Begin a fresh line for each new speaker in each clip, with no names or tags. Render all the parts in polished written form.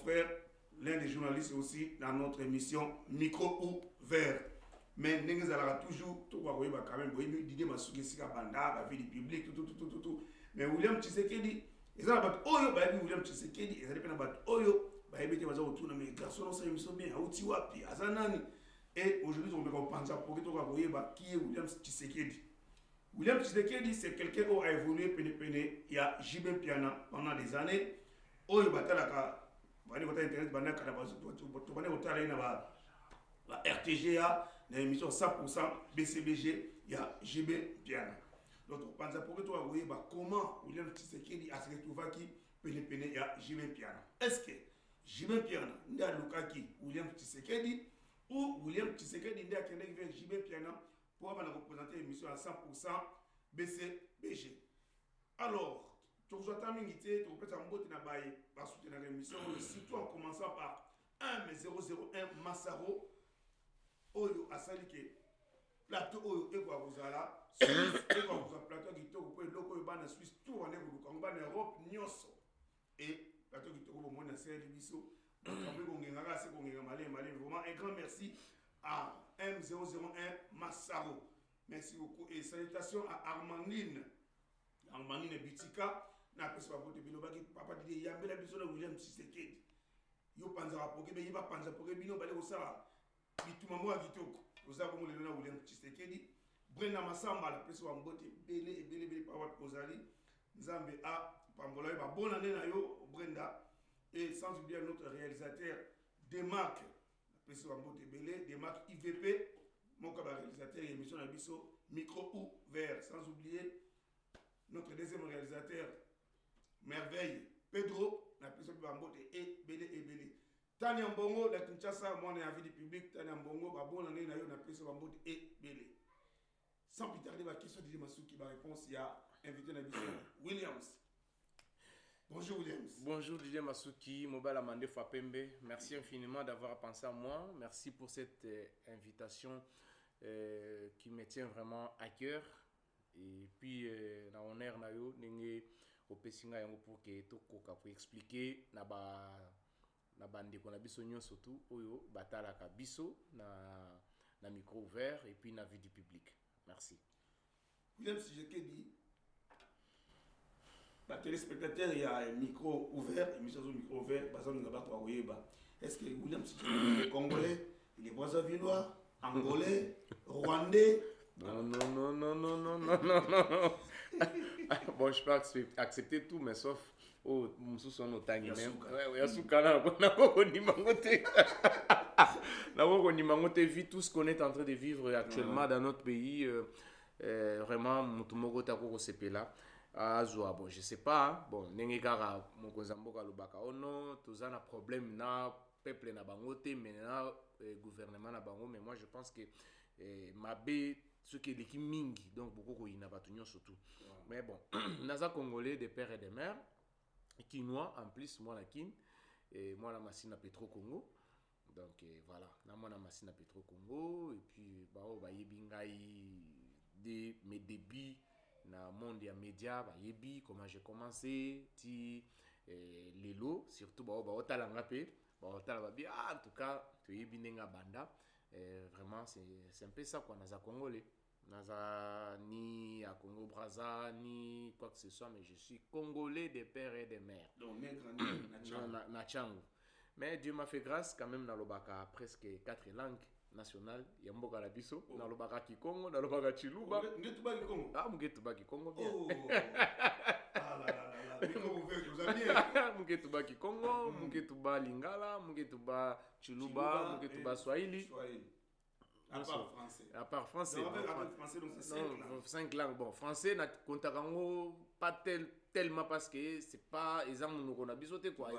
frère, l'un des journalistes aussi dans notre émission Micro ouvert. Mais nous allons toujours, tout va quand même, Didier Masuki Sika Banda, la vie du public, tout. Mais William Tshisekedi, ils ont battu Oyo, William Tshisekedi, ils ont battu Oyo, ils ont autour de mes garçons, ça ils sont bien, Aoutiwapi, Azanani. Et aujourd'hui, on va penser pour que tout qui est William Tshisekedi. William Tshisekedi, c'est quelqu'un qui a évolué, il y a JB Piana pendant des années. Oyo Batalaka, Internet, la RTGA, dans l'émission 100% BCBG, il y a JB Piana. Donc, on pense pour que toi, vous voyez comment William Tshisekedi a se retrouvé qui il y a JB Piana. Est-ce que JB Piana, il y a Lukaki, William Tshisekedi, ou William Tshisekedi, il y a JB Piana pour représenter l'émission à 100% BCBG. Alors, tu as mingi tu peux t'amboter na baye pour soutenir l'émission, surtout en commençant par 1-001 Massaro, Oyo Asalike, plateau Oyo Ego Aguzala, Suisse Ego Aguzala, plateau Gitoko, pour le loco Yoban en Suisse, tout en Europe, Nyonso. Et plateau Gitoko, au moins, dans la Bisso, vraiment un grand merci à M001 Massaro. Merci beaucoup et salutations à Armandine Bitika. Na pesa babote bilobaki papa didi yambela biso na William Tshisekedi. Yo panza rapoke be yiba panza poke bino bale osala bituma mo akitoko. Oza ko mulelo na William Tshisekedi. Brenda Masamba la pesa babote bele papa kozali. Nzambe a pambola ba bonne année na yo Brenda et sans oublier notre réalisateur Demarc la pesa babote bele Demarc IVP mon réalisateur émission na biso micro ouvert sans oublier notre deuxième réalisateur Merveille Pedro na piso bambote et belé Tania Mbongo la Kinshasa moi na vie du public Tania Mbongo ba bon année na yo na piso bambote et belé sans plus tarder la question de Masuki ba réponse il y a invité na biso Williams. Bonjour Williams.
Bonjour Didier Masuki, Mobile Amande Fapembe. Merci infiniment d'avoir pensé à moi. Merci pour cette invitation qui me tient vraiment à cœur. Et puis, na honneur na yo, nenge opesinga yango pour que tokoka pour expliquer na bande ko na biso nyonso surtout oyo batala ka biso na micro ouvert et puis na vie du public. Merci.
William Tshisekedi, les téléspectateurs, il y a un micro ouvert, émission sur micro ouvert, est-ce que William Tshisekedi est congolais, il est brazzavillois, angolais, rwandais?
Non. Bon, je peux accepter tout, mais sauf oh, Moussou son otangi même. Ouais, Yasukana, Nabokondimangote vit tout ce qu'on est en train de vivre actuellement dans notre pays. Vraiment, Moutumoko Takoko Sepela. Azwa, bon, je sais pas. Bon, Nengekara, Mokozamboka Lubaka, oh non, tous un problème na peuple na bangote, mais na gouvernement na bango. Mais moi, je pense que Mabé, ce qui est l'équipe Mingi, donc beaucoup il n'a pas tout surtout. Mais bon, Naza Congolais, des pères et des mères, Kinois en plus, moi la Kin, et moi la machine à Petro Congo. Donc voilà, moi la machine à Petro Congo, et puis bah yebingai de mes débuts dans le monde des médias, bah yebi comment j'ai commencé, ti lelo surtout bah otalanga pe, bah otalanga bien en tout cas tu yebi nenga banda. Vraiment c'est un peu ça quoi, Naza Congolais. Naza ni à Congo Brazza ni quoi que ce soit, mais je suis Congolais des pères et des mères.
Donc
na Tchango. Mais Dieu m'a fait grâce quand même dans le Baka presque 4 langues nationales. Il y a Mboka la biso, dans le Baka Kikongo, dans le Baka Chiluba.
Ngetuba Kikongo.
Ah, Mgetuba Kikongo bien.
Oh. Ah là.
Mgetuba Kikongo, Mgetuba Lingala, Mgetuba Chiluba, Mgetuba Swahili.
À part français.
À part français.
Non, avec français, donc c'est 5 langues.
5 langues. Bon, français, pas tellement parce que c'est pas exemple nous on a bisoté quoi.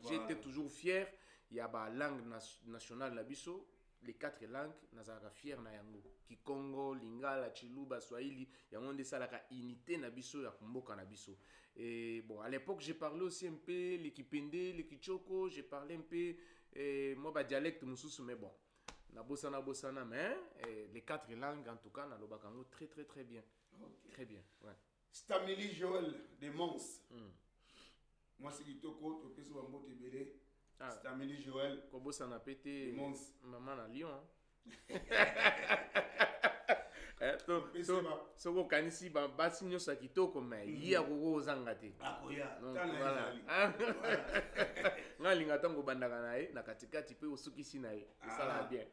J'étais toujours fier. Il y a la langue nationale la biso, les 4 langues, nazaka fier na yango. Kikongo, Lingala, Chiluba, Swahili, yango de ça la unité na biso ya kumboka na biso. Et bon, à l'époque, j'ai parlé aussi un peu l'équipende, l'équichoko, j'ai parlé un peu moi ba dialecte mususu mais bon. Na bossana mais les 4 langues en tout cas na lobakango très bien. Okay. Très bien. Ouais.
Stamili Joël de Mons. moi c'est kitoko to peso ba mbote belé
Ah.
c'est Amélie Joël
Kobo ça n'a pété maman à Lyon. Soko kanisi basi nyonso ya kitoko me ye akoko ozanga te nga alinga ntango obandaka na ye na katikati mpe osukisi na ye esalaka bien.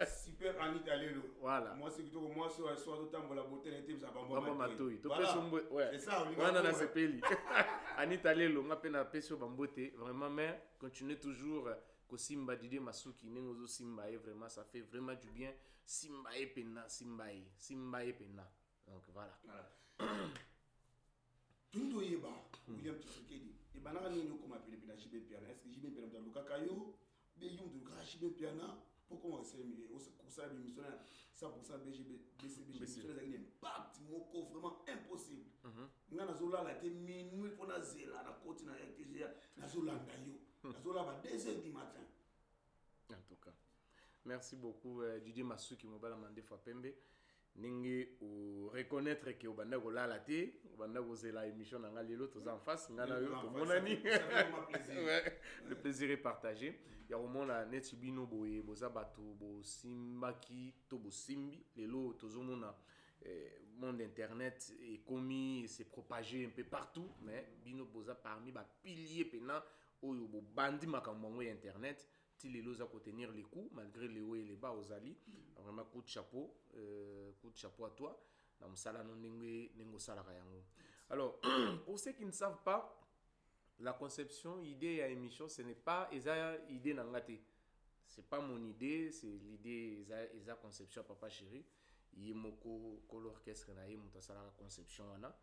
Super Anita Lelo.
Voilà.
Moi c'est plutôt moi soit totambola beauté na tebisa
bamba matoyi. To peso mbo ouais. C'est ça wana na sepeli. Anita Lelo nga pe na peso bambote vraiment mais continuez toujours Kosimba Didier Masuki nengozo simba vraiment ça fait vraiment du bien simba et pena simba et pena donc voilà.
Tundo yeba William Tshisekedi e banaka nini ko mapele pena jibe piana est-ce que jibe piana dans Luka Kayo be yundu ka jibe piana pourquoi on s'est mis au ça bi missionnaire 100% BCBG missionnaire avec un impact moko vraiment impossible ngana zola la te minuit pona zela na côté na RTG na zolanda yo na zola ba 2h du matin.
En tout cas merci beaucoup Didier Masuki mobala mande fois pembe ningi ou reconnaître que obanda ko lala te obanda ko zela émission na ngali l'autre en face ngana yo to monani le plaisir est partagé ya romona netibino boye boza bato bo simbaki to bo simbi lelo tozomona monde internet est commis et s'est propagé un peu partout mais bino boza parmi ba piliers pena oyo bo bandi makambo internet ti lelo za ko tenir les coups malgré les hauts et les bas aux ali vraiment coup de chapeau à toi na musala no nengo sala yango. Alors pour ceux qui ne savent pas la conception idée à émission ce n'est pas eza idée nangate c'est pas mon idée c'est l'idée eza conception papa chéri yemoko ko l'orchestre na yemo tasala la conception wana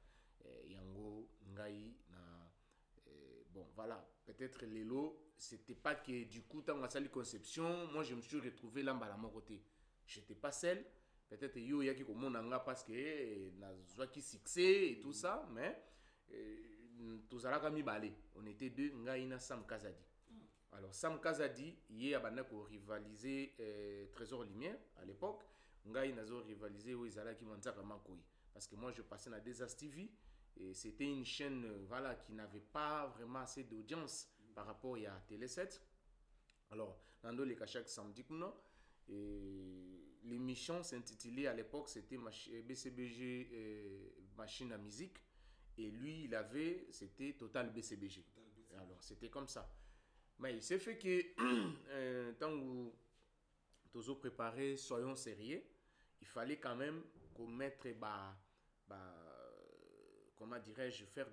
yango ngai na bon voilà peut-être lelo c'était pas que du coup tant la conception moi je me suis retrouvé là à mon côté j'étais pas seul peut-être yo yaki ko monanga parce que na zwaki succès et tout ça mais tous alaka mibale on était deux ngai na Sam Kazadi. Alors Sam Kazadi yé abanda ko rivaliser Trésor Lumière à l'époque ngai nazo rivaliser où izalaki manzaka makoi parce que moi je passais na Desas TV et c'était une chaîne voilà qui n'avait pas vraiment assez d'audience par rapport à Télé 7. Alors nando les chaque samedi et l'émission s'intitulait à l'époque c'était BCBG machine à musique et lui il avait c'était Total BCBG. Alors c'était comme ça mais il s'est fait que tant que tous préparés soyons sérieux il fallait quand même qu'on mette comment dirais-je faire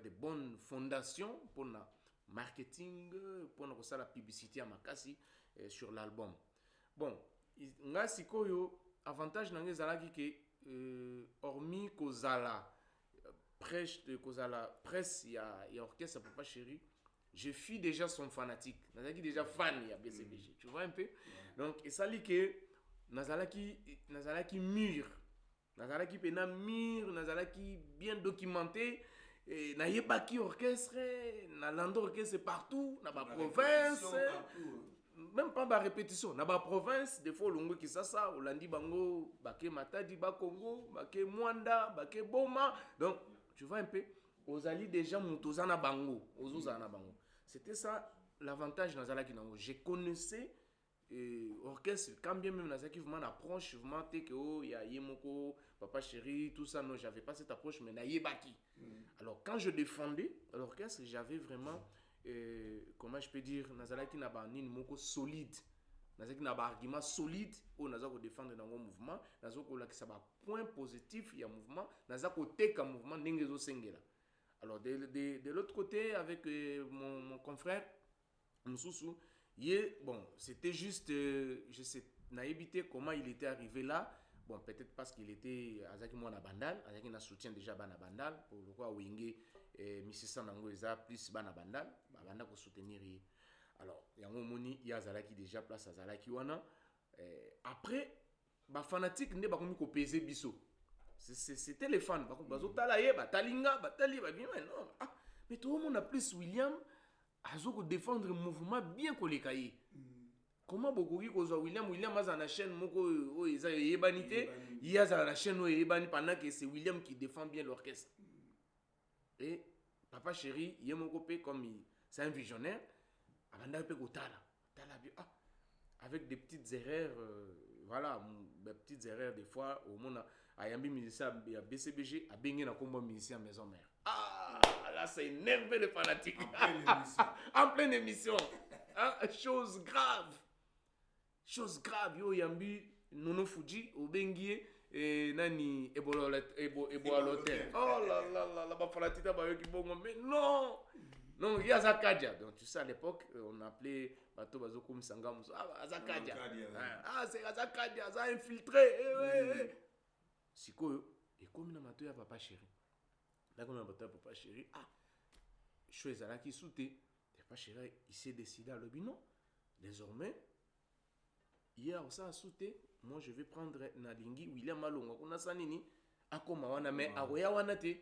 des bonnes fondations pour le marketing pour la publicité à Makasi sur l'album. Bon, nga sikoyo avantage nange zalaki que hormis kozala presse ya orchestre papa chéri je suis déjà son fanatique nazalaki déjà fan ya BCBG tu vois un peu donc et ça dit que nazalaki mûr nazalaki pena mûr nazalaki bien documenté et na yebaki orchestre na lando orchestre partout na ba province même pas ba répétition na ba province des fois longo Kisasa olandi bango bake Matadi ba Congo bake Mwanda bake Boma donc tu vois un peu ozali déjà mutozana bango ozozana bango c'était ça l'avantage nazalaki nango je connaissais orchestre quand bien même nazaki vraiment approche vraiment te que oh ya yemoko papa chéri tout ça non j'avais pas cette approche mais na yebaki alors quand je défendais l'orchestre j'avais vraiment comment je peux dire nazalaki na ba nini moko solide nazalaki na ba argument solide o nazako défendre dans mon mouvement nazako lakisa ba point positif ya mouvement nazako teka mouvement ndenge zo sengela. Alors de l'autre côté avec mon confrère Moussoussou bon, c'était juste, je sais, naïbité comment il était arrivé là. Bon, peut-être parce qu'il était Azaki Mwana Bandal, Azaki na soutien déjà Bana Bandal, pour le quoi Wingé, Mississa Nango Eza plus Bana Bandal, Banda pour soutenir. Alors, Yango Moni, il y a Zalaki déjà place à Zalaki Wana. Après, bah fanatique ne ba komi ko peser biso. C'était les fans. Par contre, bazo talaye, ba talinga, ba tali, ba bien, non. Ah, mais tout le monde a plus William. Azoko défendre mouvement bien ko le kaye. Comment bokoki kozwa William aza na chaîne moko o eza yebanité, il za na chaîne o yebani pendant que c'est William qui défend bien l'orchestre. Et Papa Chéri, il est comme c'est un visionnaire. Avec des petites erreurs, voilà, des petites erreurs des fois, au monde, à Yambi musicien, il y a BCBG, à Bengue, na combo musicien maison mère. Ah, là, c'est énervé les fanatiques. En pleine émission. Hein? Chose grave. Chose grave, yo, Yambi, Nono Fuji, au Bengue, et Nani, Ebo à l'hôtel. Oh là là là, la bafalatita, mais non! Non, il y a Zakadia. Donc, tu sais, à l'époque, on appelait Bato Bazokoum Sangam. Ah, Zakadia. Ah, c'est Zakadia, ça a infiltré. Si quoi, et comme il y a Papa Chéri. Là, comme il y a Papa Chéri, ah, je suis là qui sautait. Papa Chéri, il s'est décidé à l'objet. Non, désormais, hier, ça a sauté. Moi, je vais prendre Nalingi, William Malonga, on a sanini, Akoma wana, mais Aroya Wanate.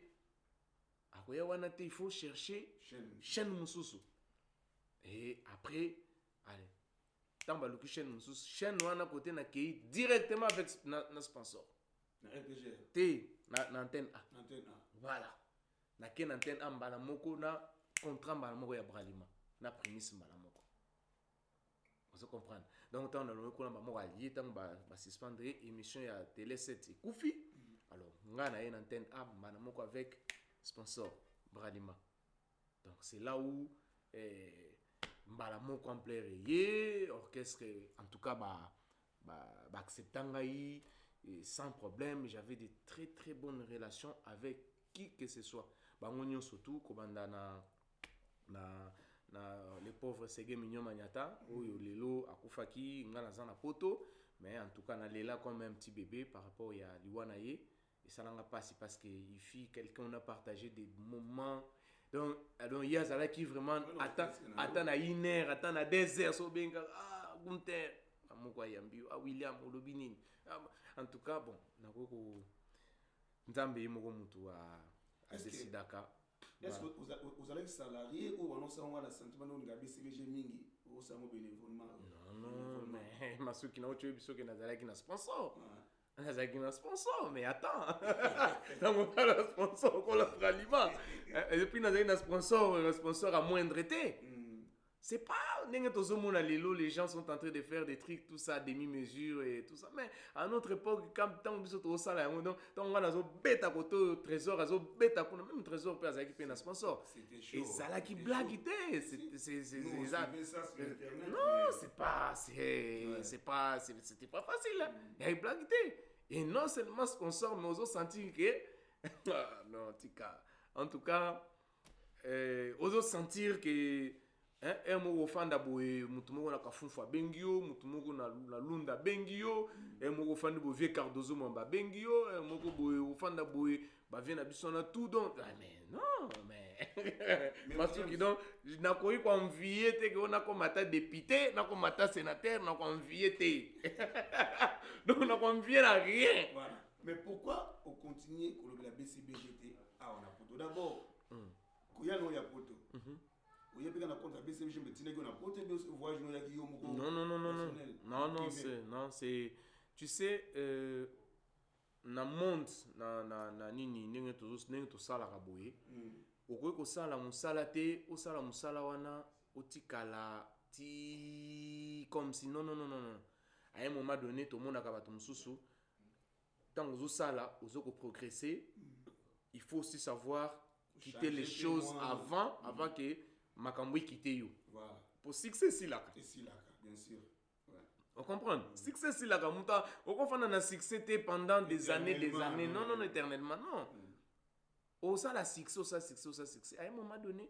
Il faut chercher chaîne Moussousou. Et après, allez, tant que chaîne Moussousou, chaîne wana côté na kei directement avec na sponsor.
Na RPG.
T na antenne A.
Antenne A.
Voilà. Na ken antenne A mbala moko na contrat mbala moko ya Bralima. Na prémisse mbala moko. Vous comprenez? Donc tant na loko na moko allié tant ba suspendre émission ya télé 7 et Koufi. Alors, nga na une antenne A mbala moko avec sponsor Bralima. Donc c'est là où Mbalamo complet orchestre en tout cas acceptant sans problème. J'avais de très très bonnes relations avec qui que ce soit. Bangonyo surtout kobanda na les pauvres Sege Mignon Magnata oyo lelo akufaki ngana zana poto, mais en tout cas na lela comme un petit bébé par rapport à Liwana ye. Et ça n'a pas passé parce qu'il fit quelqu'un, on a partagé des moments. Donc il y a ça qui vraiment attend à 1 heure, attend à 2 heures. So bien, ah, Gunther, ah, William, Olobinin. En tout cas, bon, Nzambe Moko Mutu à Desidaka.
Est-ce que vous allez salarié ou on a le sentiment de Gabi CBG Mingi ou ça m'a bénévolement?
Non, mais Masuki na ocho biso ke nazala ki na sponsor. Nazaki na sponsor, mais attends. Dans mon cas, le sponsor, on l'a Bralima. Et puis, nazaki na sponsor à moindre été. C'est pas, les gens sont en train de faire des trucs, tout ça, demi-mesure et tout ça. Mais à notre époque, quand on est au salaire, on a un bête à côté, trésor, un bête à côté, même trésor, peut avoir qui sponsor. C'était chaud. Et ça là qui blague, non, c'est pas, c'était pas facile. Il y a une blague. Et non seulement sponsor, mais aussi sentir que, non, tika. En tout cas, aussi sentir que, un mot fan d'aboué, mutumo na kafunfa bengio, mutumo na lunda bengio, un mot fan de vieux Cardozo mamba bengio, un mot fan d'aboué, bah vient à bisona tout donc. Mais non, mais parce que donc, n'a pas eu quoi envier, te que on a comme mata député, n'a comme mata sénateur, n'a comme envier te. Donc on a comme envier à rien.
Voilà. Mais pourquoi on continue avec la BCBGT? Ah, on a poto d'abord. Quand il y a un poto.
Non, c'est tu sais na monde na nini ndenge to sala kaboye okoki kosala mosala te osala mosala wana otikala ti comme si non à un moment donné tout le monde a bato mosusu tant ozosala ozoko progresser, il faut aussi savoir quitter les choses avant que makambo quitte yo.
Voilà.
Pour succès si là.
Bien sûr. Ouais.
On comprend. Succès si là muta, on comprend na succès pendant des années. Non, éternellement non. Ça la succès à un moment donné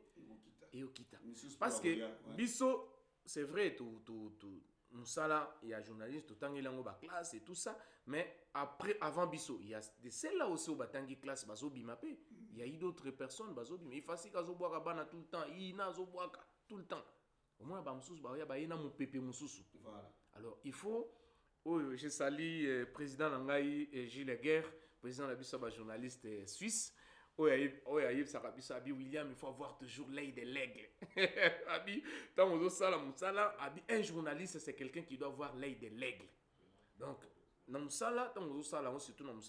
et au quitte. Parce que biso c'est vrai tout musala il y a journaliste tout temps il en ba classe et tout ça, mais après avant biso il y a de celles-là aussi au batangi classe bazo bimapé. Il y a eu d'autres personnes bazo bimapé. Il facile kazo boire bana tout le temps, il na zo boire tout le temps. Au moins ba mususu ba ya ba ina mon pépé mususu. Voilà. Alors il faut je salue président Nangai Gilles Guerre, président la biso ba journaliste suisse. William, il faut avoir toujours l'œil de l'aigle. Un journaliste, c'est quelqu'un qui doit avoir l'œil de l'aigle. Donc, surtout dans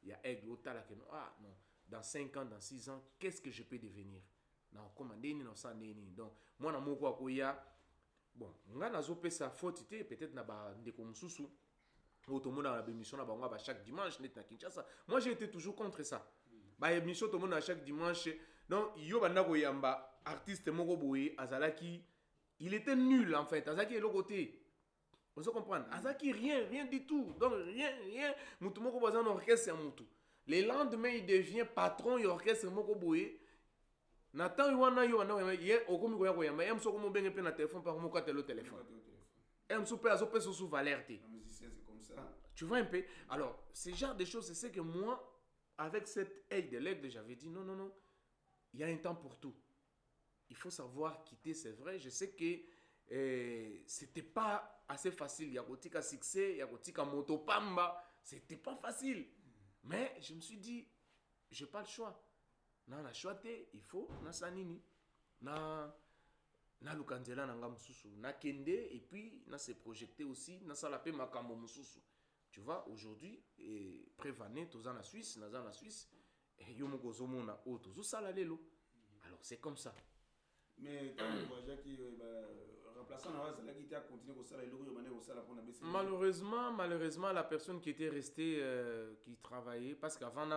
il y a aigle, non, dans 5 ans, dans 6 ans, qu'est-ce que je peux devenir? Non, comment donc, moi, na moko akoya, bon, nga nazopesa faute te, peut-être na ba ndeko mususu, automona na bémission na bango ba chaque dimanche net na Kinshasa. Moi, j'ai été toujours contre ça. Ba émission tout le monde chaque dimanche. Donc, yo banda koyamba artiste moko boye azalaki, il était nul en fait. Azaki est le côté. Vous comprenez? Azaki rien du tout. Donc rien. Mutu moko bazan orchestre ya mutu. Le lendemain, il devient patron de l'orchestre moko boye. Nathan Yoana hier okomi koya koyamba. Em soko mo benge pe na téléphone par moko telo téléphone. Em soupe azope sous valerte.
C'est comme ça.
Tu vois un peu? Alors, ce genre de choses, c'est que moi, avec cette aide de l'aigle, j'avais dit non. Il y a un temps pour tout. Il faut savoir quitter, c'est vrai. Je sais que c'était pas assez facile. Il y a un succès, il y a un motopamba. C'était pas facile. Mais je me suis dit, j'ai pas le choix. Non, la choix, il faut, na sanini, na lukandela na mususu, na kende, et puis na se projeter aussi, na salape makambo mususu. Tu vois, aujourd'hui, prévané, tous en Suisse, dans la Suisse, et yomoko zomona auto, zo salalelo. Alors c'est comme ça.
Mais quand on voit qui remplaçant la qui a continué au salaire,
malheureusement, la personne qui était restée, qui travaillait, parce qu'avant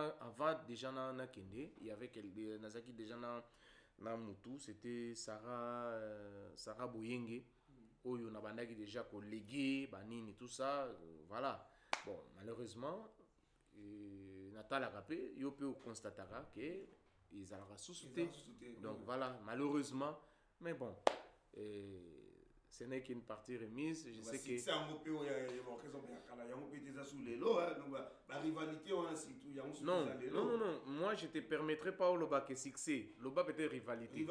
déjà na kende, il y avait Nazaki déjà na mutu, c'était Sarah Boyenge, oyo na bandaki déjà collègué, banini tout ça, voilà. Bon, malheureusement, Natal a rappelé, il peut constater que ils ont ressuscité. Donc voilà, malheureusement, mais bon, ce n'est qu'une partie remise. Je sais que. Non. Moi, je te permettrai pas au Loba que succès. Loba peut-être rivalité.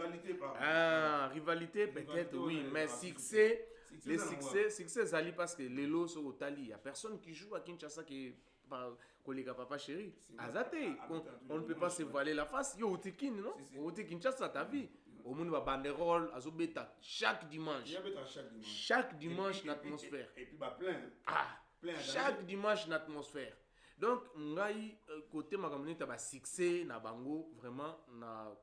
Rivalité peut-être, oui, mais succès. Les succès, Zali parce que les lots sont au Tali. Il n'y a personne qui joue à Kinshasa qui collègue papa chéri. Azate, on ne peut pas se voiler la face. Yo, Otekin, non? Otekin, Kinshasa, ta vie. Au monde va banderole, azobeta chaque dimanche. Chaque dimanche, l'atmosphère.
Et puis, plein.
Chaque dimanche, l'atmosphère. Donc, ngai côté makamoni ta ba succès na bango vraiment na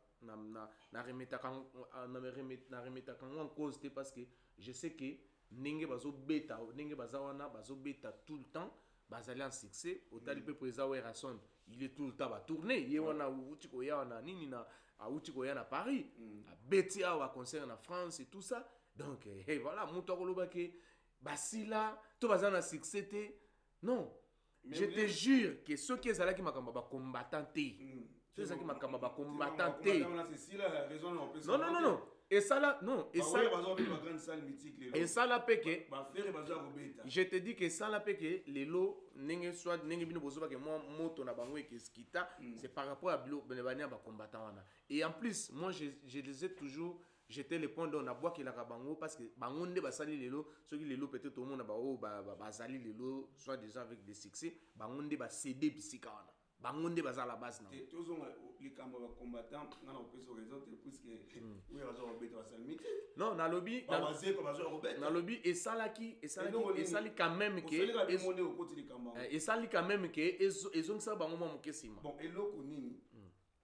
remetaka en cause parce que je sais que ndenge bazobeta ndenge bazawana bazobeta tout le temps. Bazali en succès, autant il peut présenter Rason, il est tout le temps à tourner. Il y a na Paris, à Betty, à concert en France et tout ça. Donc, voilà, mon tour que Basila, tout va en succès. Non, je te jure que ceux qui sont là qui m'ont combattant, ceux qui m'ont combattant. Non. Et ça là, non. Et ça là, péché. Je te dis que ça là, péché, les lots, soit bino bozoba que moi, moto na bango et que skita, c'est par rapport à Benebania combattant. Et en plus, moi, je les ai toujours. J'étais le point d'on a bois qui la bango parce que bangonde basali les lots, ceux qui les lots peut-être au monde basali les lots, soit déjà avec des succès, bangonde ba céder bisikawana. Bangonde baza la base.
Et tous les combattants, on a raison puisque oui,
non, na lobby, na lobby et ça là qui et ça quand même que et ça li quand même que ils ont ça bango mo kesima.
Bon, et loko nini.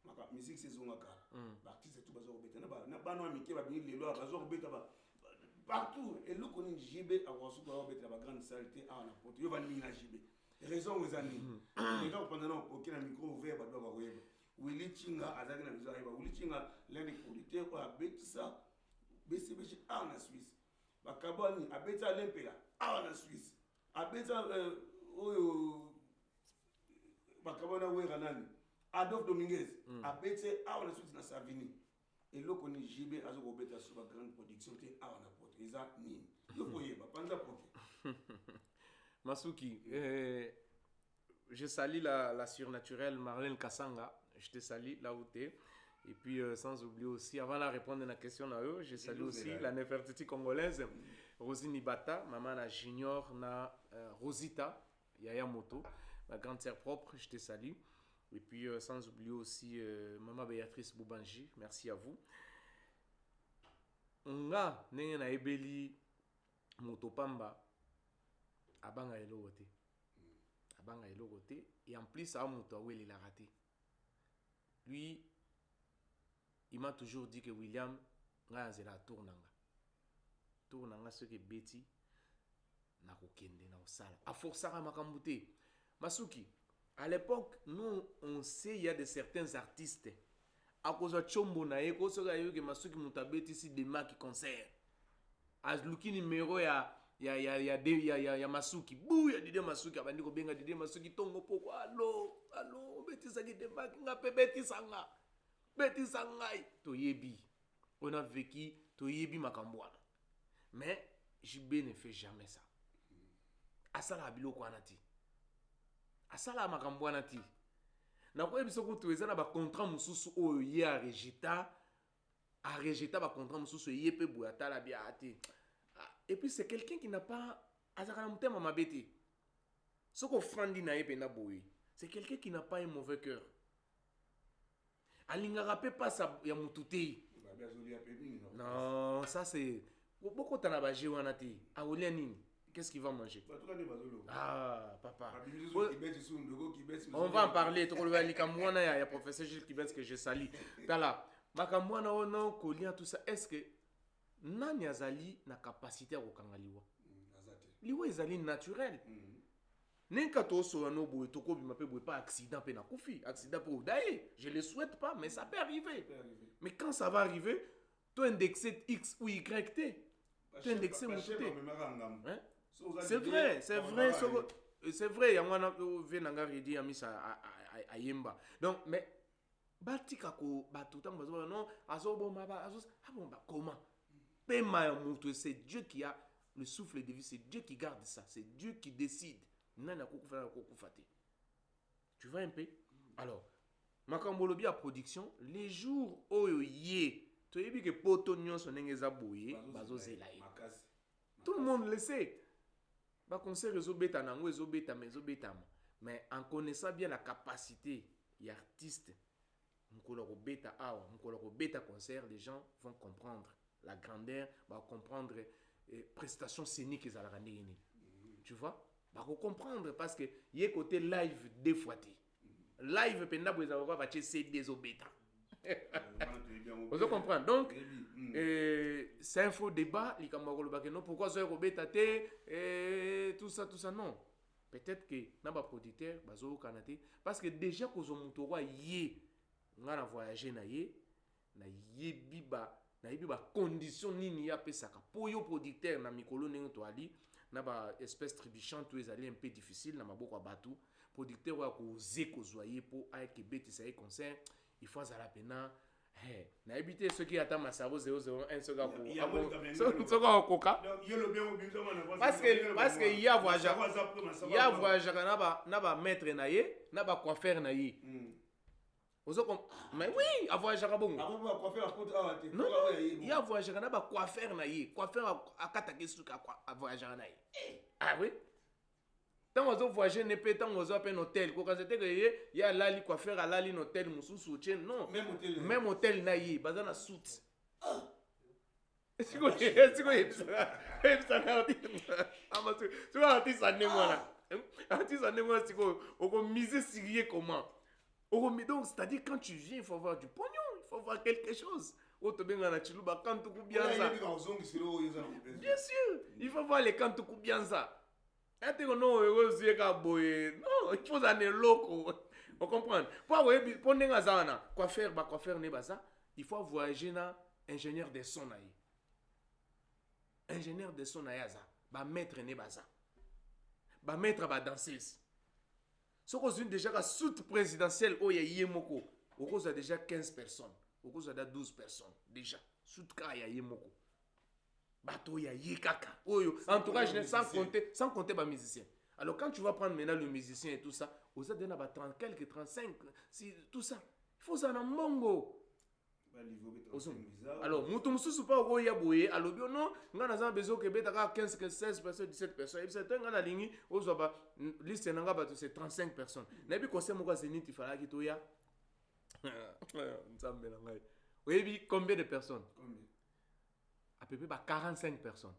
Ma musique saison ngaka. L'artiste tout bazo robeta na bano amike ba bini lelo bazo robeta ba partout et loko nini JB a wasu ba robeta ba grande saleté à na porte. Yo va ni na JB. Raison aux amis. Les gars, pendant aucun micro ouvert, bah, doit avoir Willy Chinga, Azagna Mizaïba, Willy Chinga, l'un des producteurs, à Betsa, BCBG, en Suisse. Bakabani, à Betsa Lempela, en Suisse. À Betsa, Bakabana Oueranani, Adolphe Dominguez, à Betsa, en Suisse, dans Savini. Et là, on est JB, à Zobeta, sur la grande production, en apporte. Les a ni. Le voyez, pas pendant la
Masuki, je salue la surnaturelle Marlène Kassanga. Je te salue là où tu es. Et puis, sans oublier aussi, avant de répondre à la question, je salue aussi la Nefertiti congolaise, Rosine Ibata, maman na Junior, na Rosita, Yaya Moto, ma grande sœur propre, je te salue. Et puis, sans oublier aussi maman Béatrice Boubanji, merci à vous. Nga, nenge na ebeli Motopamba. Abanga eloko te et en plus ça moto aweli la raté lui, il m'a toujours dit que William, c'est la tournanga. Tournanga, ce qui est Betty, na kokende na osala. A forçara makambute. Masuki, à l'époque, nous, on sait il y a de certains artistes. À cause de Chombo na ye, cause de Masuki Mutabeti si des marques concert. À l'ouki numéro ya Masuki. Bouh, ya Dide Masuki. Abandi ko benga Dide Masuki tongo poko. Allo, Betty sa de marque nga pe Betty sanga. Betty sangai. To yebi. On a vécu to yebi makambwana. Mais JB ne fait jamais ça. Asala abiloko anati. Asala makambo anati. Na ko ebiso ko to ezana ba contrat mususu oyo ye a rejeta ba contrat mususu ye pe boyata la bia ati. Et puis c'est quelqu'un qui n'a pas azaka na mutema mabete. Soko frandi na ye pe na boyi. C'est quelqu'un qui n'a pas un mauvais cœur. Alinga rappelle pas ça ya mutute. Non, ça c'est beaucoup t'en ba jewanati. A nini. Qu'est-ce qu'il va manger? Ah, papa. On va en parler. Il y a professeur Gilles Kibetz que je salue. Tala. Makamwana ono kolia tout ça. Est-ce que nani azali na capacité à kokangaliwa? Liwa ezali naturel. Nenka to so no boy toko bi mape boy pas accident pe na kufi. Accident pour d'ailleurs, je le souhaite pas mais ça peut arriver. Mais quand ça va arriver, toi indexé X ou YT. Tu indexé mon hein? C'est vrai, c'est vrai, c'est vrai. Il y a un venanga redi a mis ça à Yemba. Donc, mais batika ko batuta mbazo non azobo maba azos ah bon bah comment? Pema mutu c'est Dieu qui a le souffle de vie, c'est Dieu qui garde ça, c'est Dieu qui décide. Nana ko kufana ko kufate. Tu vois un peu? Alors, makambolobi à production, les jours oyo ye, tu as vu que potonyon sonengeza boye bazo zelaye. Tout le monde le sait. Mais en connaissant bien la capacité des artistes, concert, les gens vont comprendre la grandeur, vont comprendre les prestations scéniques qu'ils ont. Tu vois? Ils vont comprendre parce que il y a côté live deux fois. Live, c'est obéta. Vous comprenez? Donc, c'est un faux débat. Pourquoi ça est tout ça, non. Peut-être que dans les producteurs, parce que déjà, quand on a voyagé, na condition nini ya pesaka pour yo producteur na mikolo nengo to ali na ba espèce tribuchant tous les un peu difficile na maboko batu producteur wa ko zeko zoyer pour avec beti ça concert il faut à la pena na habité ceux qui attendent ma cerveau 001 ce gars pour coca parce que il y a voyageur na ba maître na ye na ba coiffeur na ye. Mais oui, à voyager à bon. Non, il y a voyager à ba coiffeur na ye, coiffeur à katake suka à voyager na ye. Ah oui. Tant on voyager ne peut tant on appelle hôtel. Quand c'était que il y a là li coiffeur à là li hôtel mususu tien non. Même hôtel na ye, bazana suit. C'est quoi artiste c'est quoi on miser sérieux comment? Donc, c'est-à-dire, quand tu viens, il faut avoir du pognon, il faut avoir quelque chose. Bien sûr, il faut voir les Kantoku bien ça. Non, il faut aller loco. On comprend. Pour faire, il faut voyager dans ingénieur de son. Ingénieur de son, maître ne baza. Maître danseuse. Si on a déjà la soute présidentielle, il y a déjà 15 personnes. Il y a 12 personnes. Déjà. Soute il y a Yemoko. Bateau, il y a Kaka. Entourage, sans compter les musiciens. Alors, quand tu vas prendre maintenant le musicien et tout ça, vous avez 30, quelques 35, tout ça. Il faut ça dans le mongo. Alors, mutu mususu pa ko ya boye alobi non ngana za bezo ke beta 15 16 personnes 17 personnes et c'est ngana lingi ozo ba liste nanga ba c'est 35 personnes na bi conseil moko zenit il fallait que to ya nzambe na ngai oui combien de personnes à peu près 45 personnes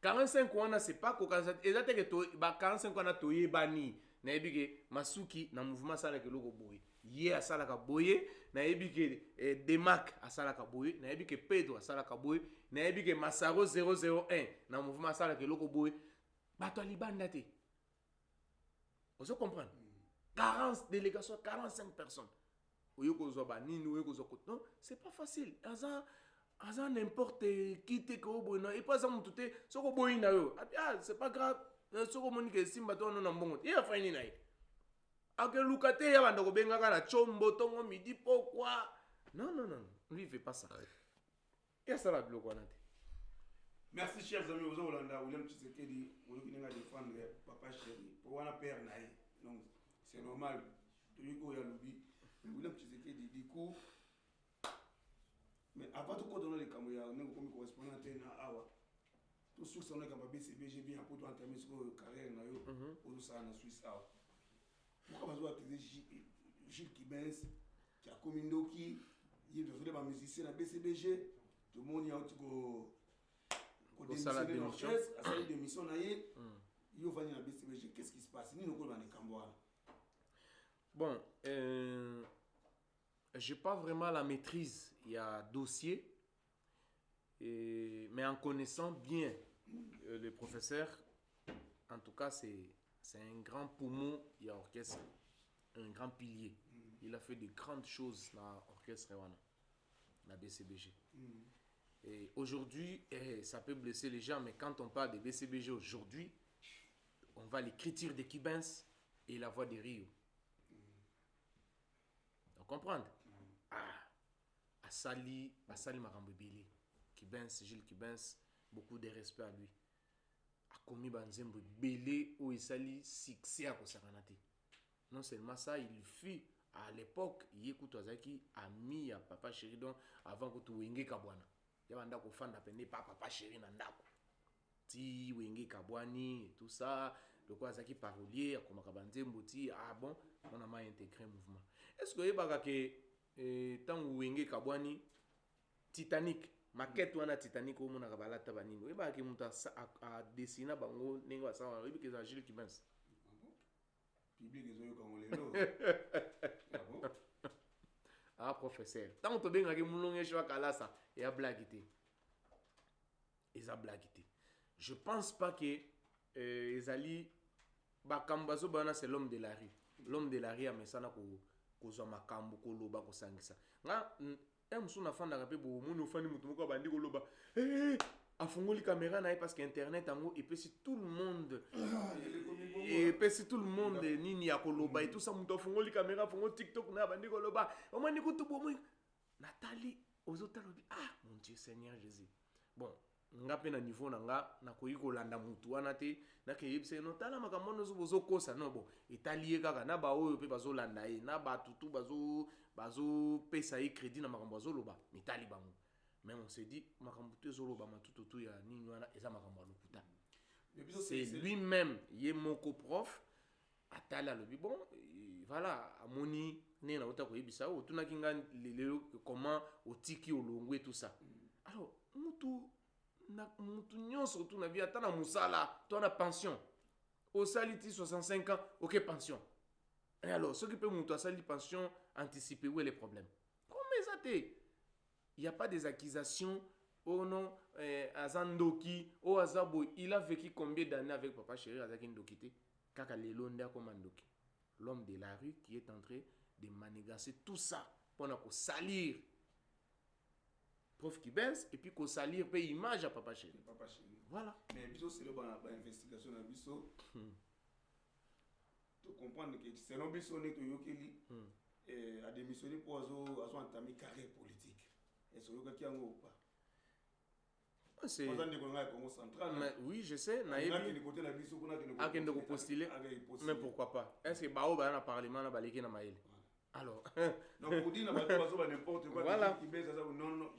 45 wana c'est pas ko 45 exactement que to ba 45 wana to yebani nayebi ke Masuki na mouvement asalaka eloko boye ye asalaka boye nayebi ke Demak asalaka boye nayebi ke Pedro asalaka boye nayebi ke Masaro 001 na mouvement asalaka eloko boye bato libanda te ozo comprendre 40 délégations 45 personnes oyo kozwa banini oyo kozwa non c'est pas facile aza n'importe qui te ko boye et pas ça mutu te soko boye na yo c'est pas grave soko moni ke simba to na mbongo ya faini na ye akeluka te ya banda ko bengaka na chombo tongo midi pourquoi non lui il fait pas ça et ça la bloque wana te.
Merci chers amis aux Hollanda William Tshisekedi oyo kinga défendre papa chéri pour wana père na ye donc c'est normal to yuko ya lobi William Tshisekedi du coup mais avant de donner les caméras on comme correspondant na awa tout sur son comme BCBG bien pour entamer son carrière na yo pour ça na Suisse awa pourquoi bazo accuser Gilles Kibens qui a commis ndoki il devrait ba musicien na BCBG tout le monde y a ko
sala démission
à sa démission na ye yo vani na BCBG qu'est-ce qui se passe ni noko na kamboana.
Bon, j'ai pas vraiment la maîtrise. Il y a dossier, mais en connaissant bien le professeur, en tout cas, c'est un grand poumon. Il y a orchestre, un grand pilier. Il a fait de grandes choses dans l'orchestre Rwanda, la BCBG. Et aujourd'hui, ça peut blesser les gens, mais quand on parle de BCBG aujourd'hui, on va l'écriture de Kibens et la voix de Rio. Comprendre Asali Marambo Bili Kibens, Gilles Kibens, beaucoup de respect à lui. A commis Banzembo Bélé ou Isali succès à Kosaranate. Non seulement ça, il fut à l'époque, il écoute Ozaki, ami à Papa Chéri, donc avant que tu Wenge Kabwana. Il y a un dako fan d'appelé Papa Chéri Nandako. Ti Wenge Kabwani et tout ça. Le quoi Zaki parolier, comme Kabanzembo, ti ah bon, on a mal intégré le mouvement. Est-ce que vous tant Wenge Kabwani Titanic maquette wana Titanic au mona kabala tabanini et ba ki muta a dessiner bango nengo asawa et que ça Gilles Kibens
public ezoyo kangolelo
ah professeur tant to benga ki mulonge shwa kalasa et a blaguité ils a blaguité je pense pas que ezali ba kambazo bana c'est l'homme de la rue a mesana ko zo makambo ko loba ko sangisa nga msuna fanda kape bo moni ofani mutu moko bandi ko loba afungoli caméra na parce que internet ango et puis si tout le monde nini ya ko loba et tout ça mutu afungoli caméra fungo TikTok na bandi ko loba omani ko tubo mo Nathalie ozotalobi mon Dieu Seigneur Jésus bon nga pe na niveau na nga na koyi ko landa mutu wana te na ke yebse no tala makambo no zo kosa no bon etalié kaka na ba oyo pe bazo landa ye na ba tutu bazo pesa ye crédit na makambo bazo loba mitali bango mais on s'est dit makambo te zo loba matutu ya nini wana eza makambo lokuta c'est lui-même ye moko prof atala lobi bon voilà amoni ne na uta ko yebisa o tunaki nga lelo comment otiki olongwe tout ça alors mutu nyonso tu na vie ata na musala to na pension au saliti 65 ans OK pension et alors ce qui peut mutu asali pension anticipée où est le problème comment ça te il y a pas des accusations oh non azandoki oh azabo il a vécu combien d'années avec papa chéri azaki ndokité kaka lelo nda komandoki l'homme de la rue qui est en train de manigancer tout ça pour na ko salir prof Kibens et puis qu'on salir paye image à papa chéri. Voilà.
Mais biso c'est le bon investigation na biso. Tu comprendre que c'est non biso ne to yokeli a démissionné pour azo entamer carrière politique. Est-ce que yoka yango ou pas?
C'est
central.
Mais oui, je sais, naïbi. Akende ko postuler. Mais pourquoi pas? Est-ce que bao ba na parlement na baleki na maïle? Alors,
donc vous dites n'importe quoi. Voilà.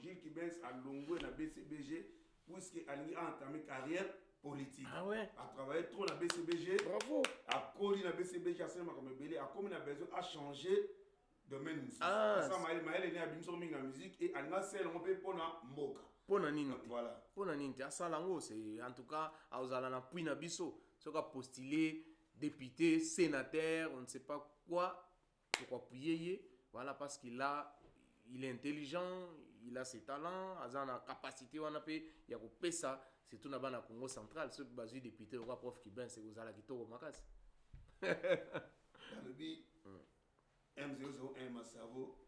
Gilles Kibens a longé dans BCBG puisqu'il a entamé carrière politique.
Ah ouais.
A travaillé trop dans BCBG.
Bravo.
A collé dans BCBG à Saint comme belé. A comme il a besoin à changer de domaine.
Ah.
Ça Maël est né à Bimson Ming la musique et il a celle on peut pour na mboka.
Pour na nini.
Voilà.
Pour na nini. À ça lango c'est en tout cas à ozala na puis na biso. Ce qu'a postulé député, sénateur, on ne sait pas quoi, pourquoi appuyer, voilà, parce il est intelligent, il a ses talents, il a la capacité, on a il y a ça, c'est tout dans le Congo central, ceux qui sont députés, le prof qui ben, c'est aux Alakito au Makas.
Dans le but, M001 Massavo,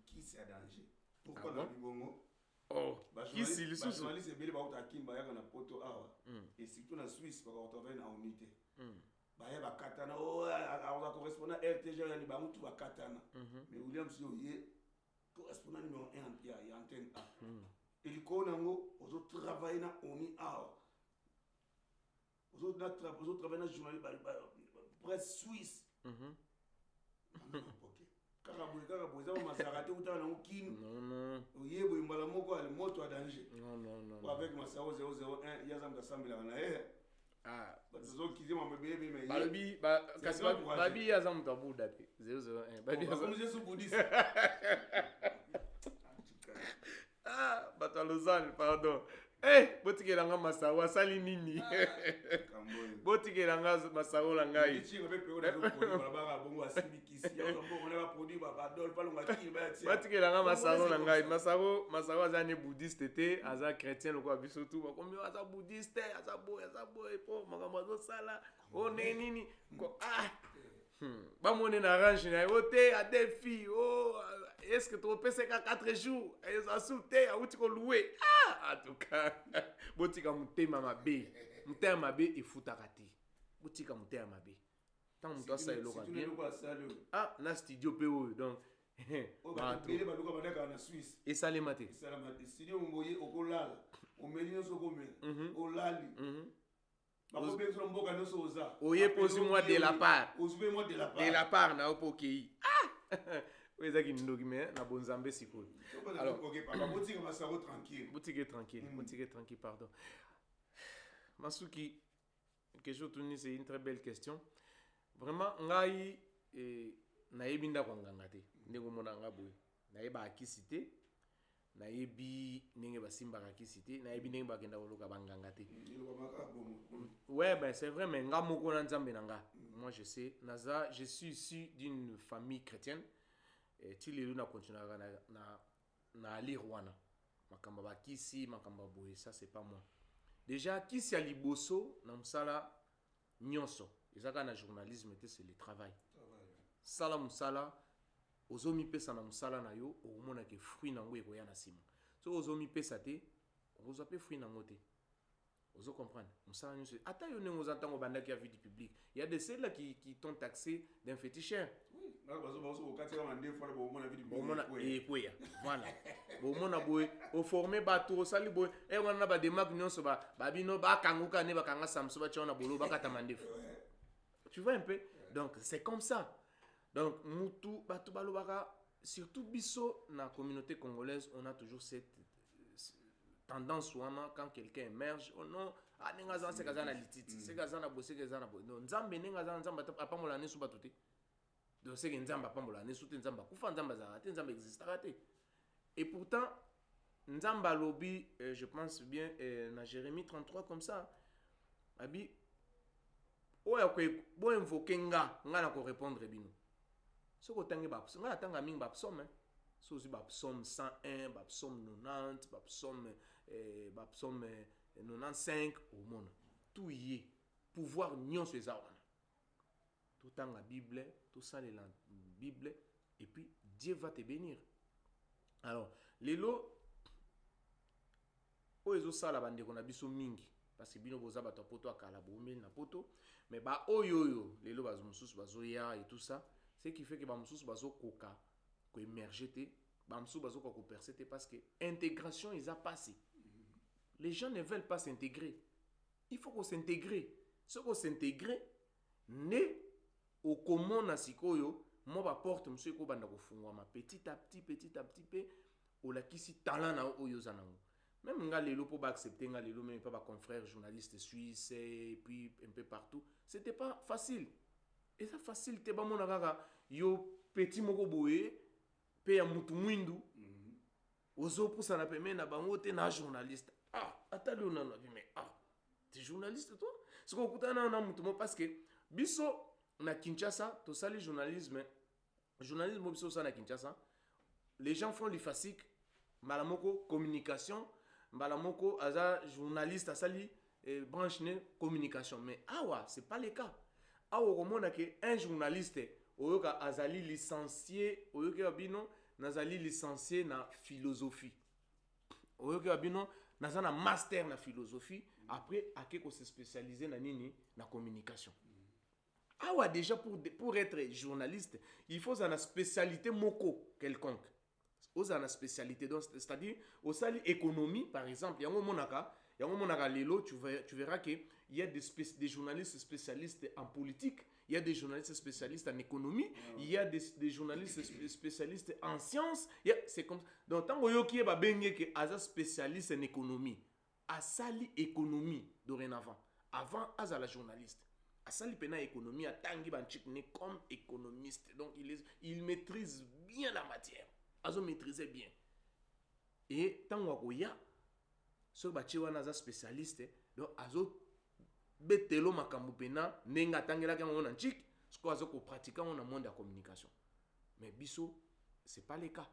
qui c'est à danger? Pourquoi dans le Bongo?
Oh, qui c'est le
sous? C'est bien le Kimba, il y a un poto awa. Et surtout en Suisse, il y a une unité. Il y a un katana, on correspondant RTG, il y a un katana. Mais William Sioye, correspondant numéro 1, il y a antenne A. Et les Konango, ils ont travaillé dans ONI A. Ils ont travaillé dans le journal presse suisse. Caraboué, ça va m'arrêter autant dans le kin. Non. Oui, il m'a le moto à danger. Non. Avec ma 001, il y a un ensemble là. Ah, parce que qui m'a bébé mais
Babi ya zamu tabu date 001. Babi ya zamu
Jésus bouddhiste.
Ah, Batalozan, pardon. Eh, botike langa masawa sali nini? Botike langa masawo langa yi. Botike langa masawo langa yi. Masawo azane bouddhiste te, aza chrétien loko abiso tu. Bakomi aza bouddhiste, aza boy po makambo sala. O nini ko Bamone na range na yote a des filles. Oh, est-ce que tu peux passer 4 jours? Elles ont sauté, à où tu peux louer? Ah, en tout cas, botika mutema mabe. Mutema mabe et futakati. Botika mutema mabe. Tant que ça est local bien. Ah, na studio PO donc. Et ça les maté.
Studio mboye okolala. Omelino sokome. Olali.
Oye pose-moi de la part. De la part na opokei. Ah! Oye qui ndoki me na bonzambe sikol. Alors, boutique tranquille, pardon. Masuki, question tourner c'est une très belle question. Vraiment ngai na yebinda ko nganga te. Ndeko mona ngaboy. Na yeba akisite. Na yebi nenge basimbaka kisite na yebi nenge bakenda koloka banganga te. Ouais, ben c'est vrai, mais nga moko na nzambe nanga. Moi je sais, je suis issu d'une famille chrétienne et tilelu na continuera na ali rwana. Makamba ba kisi, makamba boye, ça c'est pas moi. Déjà kisi ya liboso na musala nyonso. Ezaka na journalisme te, c'est le travail. Sala musala ozomi pesa na musala na yo omona ke fruit nango ekoya na sima. So ozomi pesa te, ozo pe fruit nango te. Ozo comprendre. Musala nyonso ata yo nengo zantango bandaki ya vie du public. Il y a des celles là qui t'ont taxé d'un féticheur.
Oui, là bazo okatira mande fois bo mona vie du public.
Bo mona ekoya. Voilà. Bo mona boy o former bato osali boy e wana ba demak nyonso ba bino ba kanguka ne ba kanga samso ba chona bolo ba kata mande. Tu vois un peu? Donc c'est comme ça. Donc, Moutou, Batou Balobaka, surtout Bisso, dans la communauté congolaise, on a toujours cette tendance quand quelqu'un émerge, oh non, ah, n'engazan c'est kazana lititi, c'est kazana bossé kazana bossé. Non, Nzambe n'engazan Nzamba pas molane sous batouté. Donc c'est que Nzamba pas molane sous Nzamba, koufa Nzamba zarate, Nzamba existe raté. Et pourtant, Nzamba lobby, je pense bien, dans Jérémie 33 comme ça, abi, oya kwe bo invoquer nga na ko répondre bino. Ce que tu as psaume, tu as mis psaume, so aussi psaume 101, psaume 90, psaume 95 au monde. Tout y est. Pouvoir nion sur les arbres. Tout dans la Bible, tout ça dans la Bible, et puis Dieu va te bénir. Alors, les lots, oyo ça la bande qu'on a biso mingi parce que bino boza bato poto akala bomeli na poto, mais ba oyo les lots bazo mususu bazo ya et tout ça. Ce qui fait que Bamsous bazo koka ko émerger Bamsous bazo ko percer parce que intégration ils a passé. Les gens ne veulent pas s'intégrer. Il faut qu'on s'intègre. Ce qu'on s'intègre ne au commun na sikoyo moi ba porte monsieur ko banda ko fungwa petit à petit pe o la kisi talent na oyo zanango. Même nga lelo pour accepter nga lelo même pas ba confrères journalistes suisses et puis un peu partout, c'était pas facile. Et ça facilite ba mona kaka yo petit moko boye pe ya mutu mwindu ozo poussa na peme na bango te na journaliste. Ah, attends on a mais ah, tu es journaliste toi? Ce qu'on écoute na mutumo parce que biso na Kinshasa to sali journalisme biso ça na Kinshasa les gens font l'ifasik malamoko communication malamoko aza journaliste asali branche ne communication mais awa c'est pas le cas awa komona que un journaliste oyoka azali licencié oyoka bino nazali licencié na philosophie oyoki abino naza na master na philosophie après ake ko se spécialiser na nini na communication awa déjà pour être journaliste il faut une spécialité moko quelconque oza na spécialité donc c'est-à-dire au sali économie par exemple yango monaka lelo tu verras que il y a des journalistes spécialistes en politique, il y a des journalistes spécialistes en économie, il y a des journalistes spécialistes en sciences, c'est comme donc tant que ba benye que aza spécialiste en économie asali économie dorénavant avant azala journaliste asali pena économie atangi banchik ne comme économiste donc il maîtrise bien la matière azo maîtriser bien et tango akoya so bachi wana aza spécialiste donc azo betelo makambo pena ndenge atangelaki yango na nchik siko azo kopratika ngo na monde ya communication mais biso c'est pas le cas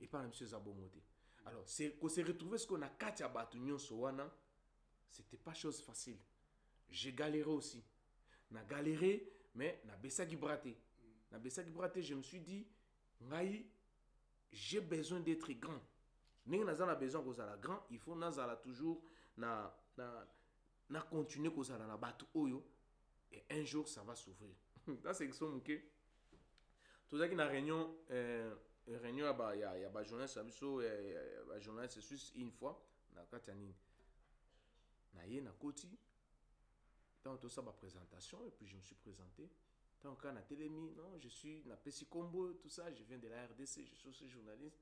et pas na monsieur Zabongote alors c'est qu'on s'est retrouvé ce qu'on a kati ya batu nyonso wana c'était pas chose facile j'ai galéré aussi na galéré mais na besaki braté je me suis dit ngai j'ai besoin d'être grand ndenge nazala besoin kozala grand il faut nazala toujours na continuer kozala na batu oyo et un jour ça va s'ouvrir dans c'est que muke tozaki na réunion ya ba journaliste biso ba journaliste suisse une fois na kati nini na ye na koti tant tout ça ba présentation et puis je me suis présenté tant que na télémi non je suis na Pessi Combo tout ça je viens de la RDC je suis aussi journaliste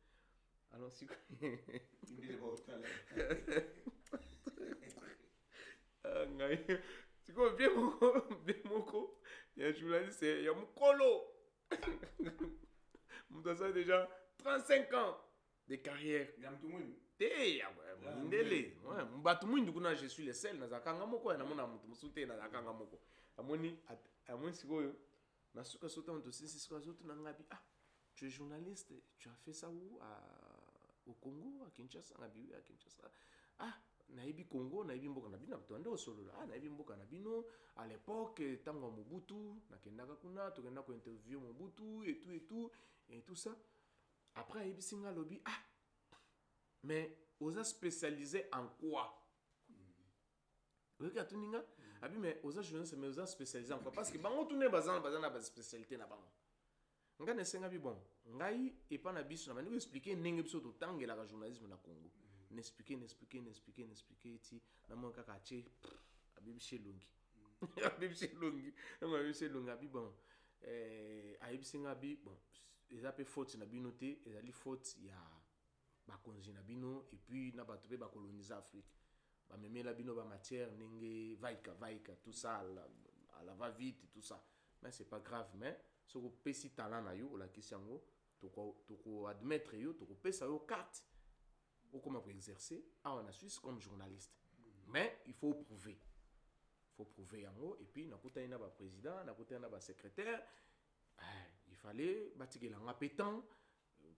alors si siko bien moko ya journaliste ya mukolo mutu déjà 35 ans de carrière te ndele mbatu mwindu kuna je suis le seul nazakanga moko ya namona mutu musute nazakanga moko amoni sikoyo nasuka sota mutu sisi sikoyo soto nangabi tu es journaliste tu as fait ça où au Congo à Kinshasa ngabi à Kinshasa naibi Congo naibi mboka na bino to ndo solo naibi mboka na bino à l'époque tango Mobutu nakendaka kuna tokenda ko interview Mobutu et tout ça après ibi singa lobby mais osa spécialisé en quoi oyoki atuninga abi mais osa journaliste mais osa spécialisé en quoi parce que bango tune bazana ba spécialité na bango nga nesenga bi bon ngai epa na biso na bandi expliquer ndenge biso totangelaka journalisme na Congo n'expliquer ti na mo kaka che abibi chelongi abi bon ayibisinga bi bon eza pe faute na bino te ezali faute ya bakonzi na bino et puis na bato pe bakoloniser Afrique bamemela bino ba matière ndenge vaika tout ça à la va vite tout ça mais c'est pas grave mais ce que pesi talent na yo la question toko admettre yo toko pesa yo carte ou comment pour exercer en Suisse comme journaliste mais il faut prouver yango et puis nakutana na ba président nakutana na ba secrétaire il fallait batigela ngapetan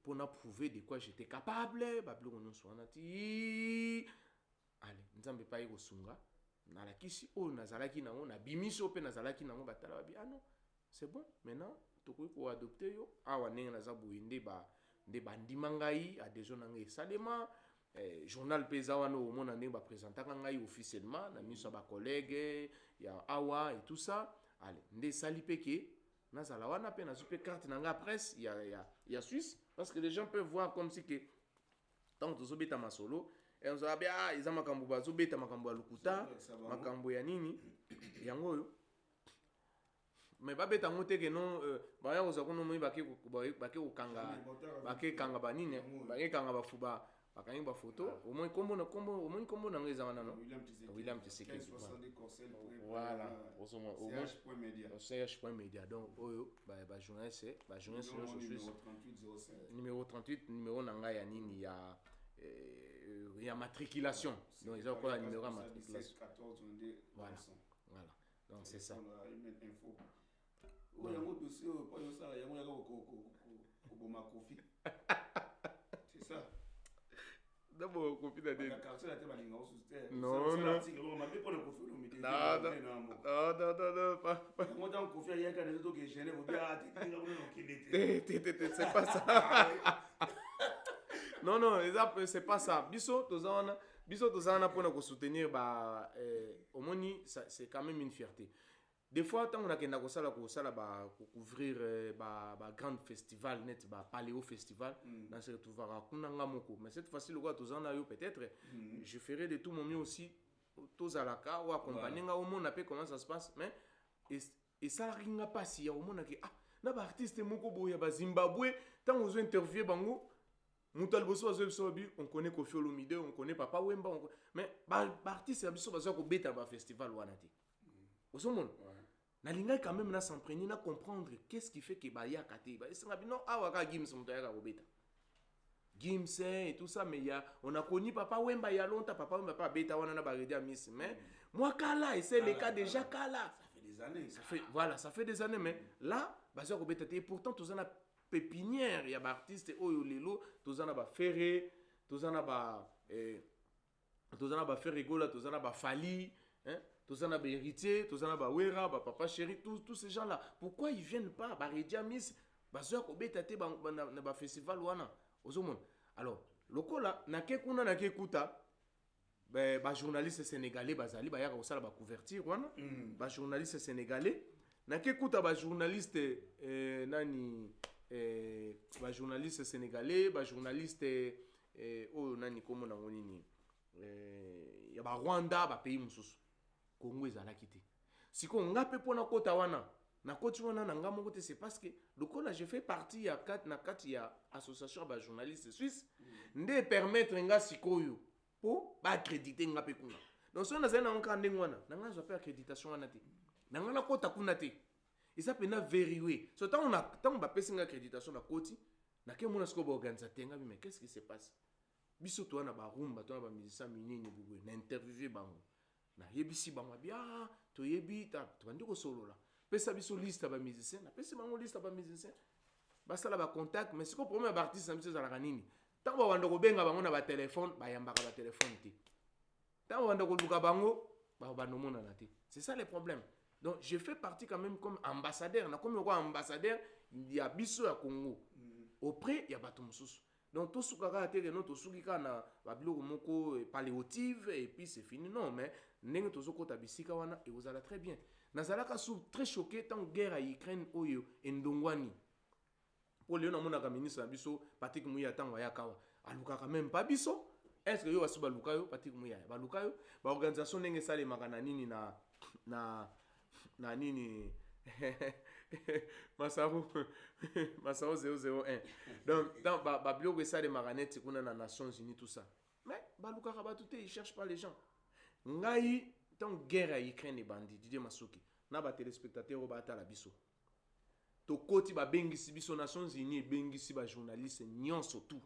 pour na prouver de quoi j'étais capable bablo non so nati allez nzambe pa yiko sunga na la kisi o nazalaki nango na bimiso pe nazalaki nango batala babi non c'est bon maintenant toko ko adopter yo awa ndenge naza boyinde nde bandima ngai adhesion na ngai esalema journal peza wana omona ndenge bapresentaka ngai officiellement na miso ya bacollègue ya awa et tout ça allez nde esali pe ke nazala wana pe nazwi pe carte na ngai ya presse ya Suisse parce que les gens peuvent voir comme si que tant tozobeta masolo ezoabi eza makambo bazobeta makambo ya lukuta makambo ya nini yango oyo mais babeta ngo te ke non baya koza kono moi bake kanga banini bake kanga bafuba bakangi ba photo au moins kombo na ngeza wana no William Tshisekedi voilà au moins CH.media donc oyo ba journaliste suisse numéro 38 numéro na ngai ya nini ya y a matriculation. Donc, ils ont quoi le numéro à matriculation.
14, on dit.
Voilà. Voilà. Donc, c'est ça.
Il y a un dossier, il y a c'est ça.
D'abord, copie d'adé.
Non,
non. Non, c'est pas ça. Non, non, c'est pas ça. Biso, tozana pour soutenir, au moins, c'est quand même une fierté. Des fois, quand on a couvrir grand festival, net, paléo festival, dans ce mais cette fois-ci, le gars, peut-être, je ferai de tout mon mieux aussi, tous à la cas, ou accompagner au monde, comment ça se passe, mais, et ça n'a pas si, au monde, ah, na ba artiste moko boya ba Zimbabwe, tant on interviewer bango, Moutal Bosso on connaît Kofi Olomide, on connaît Papa Wemba, mais ba artiste abiso ba ko beta ba festival wanati. Au son monde. Nalinga quand même na s'imprégner na comprendre qu'est-ce qui fait que ba ya kate ba c'est non awaka Gims on tayaka ko beta. Gims et tout ça mais on a connu Papa Wemba il y a longtemps, Papa Wemba pas beta wana na ba redia miss mais moi Kala et c'est le cas déjà Kala.
Ça fait des années.
Ça fait des années mais là ba ko beta et pourtant tous en a pépinière, il y a des artistes oyo lelo, tous en a ba ferré, tous en a ba ferré tous en a ba fali, hein, tous en a ba héritier, tous en a ba wera, ba papa chéri, tous ces gens là. Pourquoi ils viennent pas ba redia miss, ba ko beta te ba festival wana. Ozomon. Alors, lokola na ke kuna na ke kuta ba journaliste sénégalais bazali ba ya ko sala ba couverture wana, ba journaliste sénégalais na ke kuta ba journaliste nani ba journaliste sénégalais, ba journaliste nani komo na nini ya ba Rwanda, ba pays mususu Congo ezalaki te. Siko ngape pona kota wana na koti wana na ngamo kote c'est parce que lokola je fais partie ya kati ya association ba journaliste suisse nde permettre nga sikoyo po ba accréditer ngape kuna. Donc so na zena nkande ngwana na nga zo pa accréditation wana te. Na nga na kota kuna te. Et ça peut vérifier. So tant on va passer une accréditation na koti, na ke mona sko ba organisateur ngabi mais qu'est-ce qui se passe? Biso to na ba rumba, to na ba musicien minini bugwe, na interviewer bango. Na yebisi bango bia, to yebi ta, to bandi ko solo la. Pesa biso liste ba musicien, na pesa bango liste ba musicien. Ba sala ba contact, mais siko premier ba artiste na biso za la nini. Tant ba wanda ko benga bango na ba téléphone, ba yamba ka ba téléphone te. Tant ba wanda ko luka bango, ba no mona na te. C'est ça le problème. Donc, je fais partie quand même comme ambassadeur. Comme ambassadeur, il y a Bisso à Congo. Auprès, il y a Batumsus. Donc, tout ce qui a été tout ce qui a été paléotive, et puis c'est fini. Non, mais n'est tout ce qui a été et vous allez très bien. Nazalaka sou très choqué tant guerre à Ukraine, Oyo, et Ndongwani. Pour les gens qui ont ministre Bisso, Patrick Mouya, tant Wayakawa. Aluka quand même pas Bisso. Est-ce que vous avez Balukayo, Patrick Mouya, Balukayo, l'organisation n'est pas magananini na nini Masaro 001 donc dans bablog ça de maranette kuna na Nations Unies tout ça mais baluka rabatute ils cherchent pas les gens ngai tant guerre à Ukraine et bandit Didier Masuki na ba téléspectateurs ba ta la biso to koti ba bengisi biso Nations Unies bengisi ba journaliste nyonso tout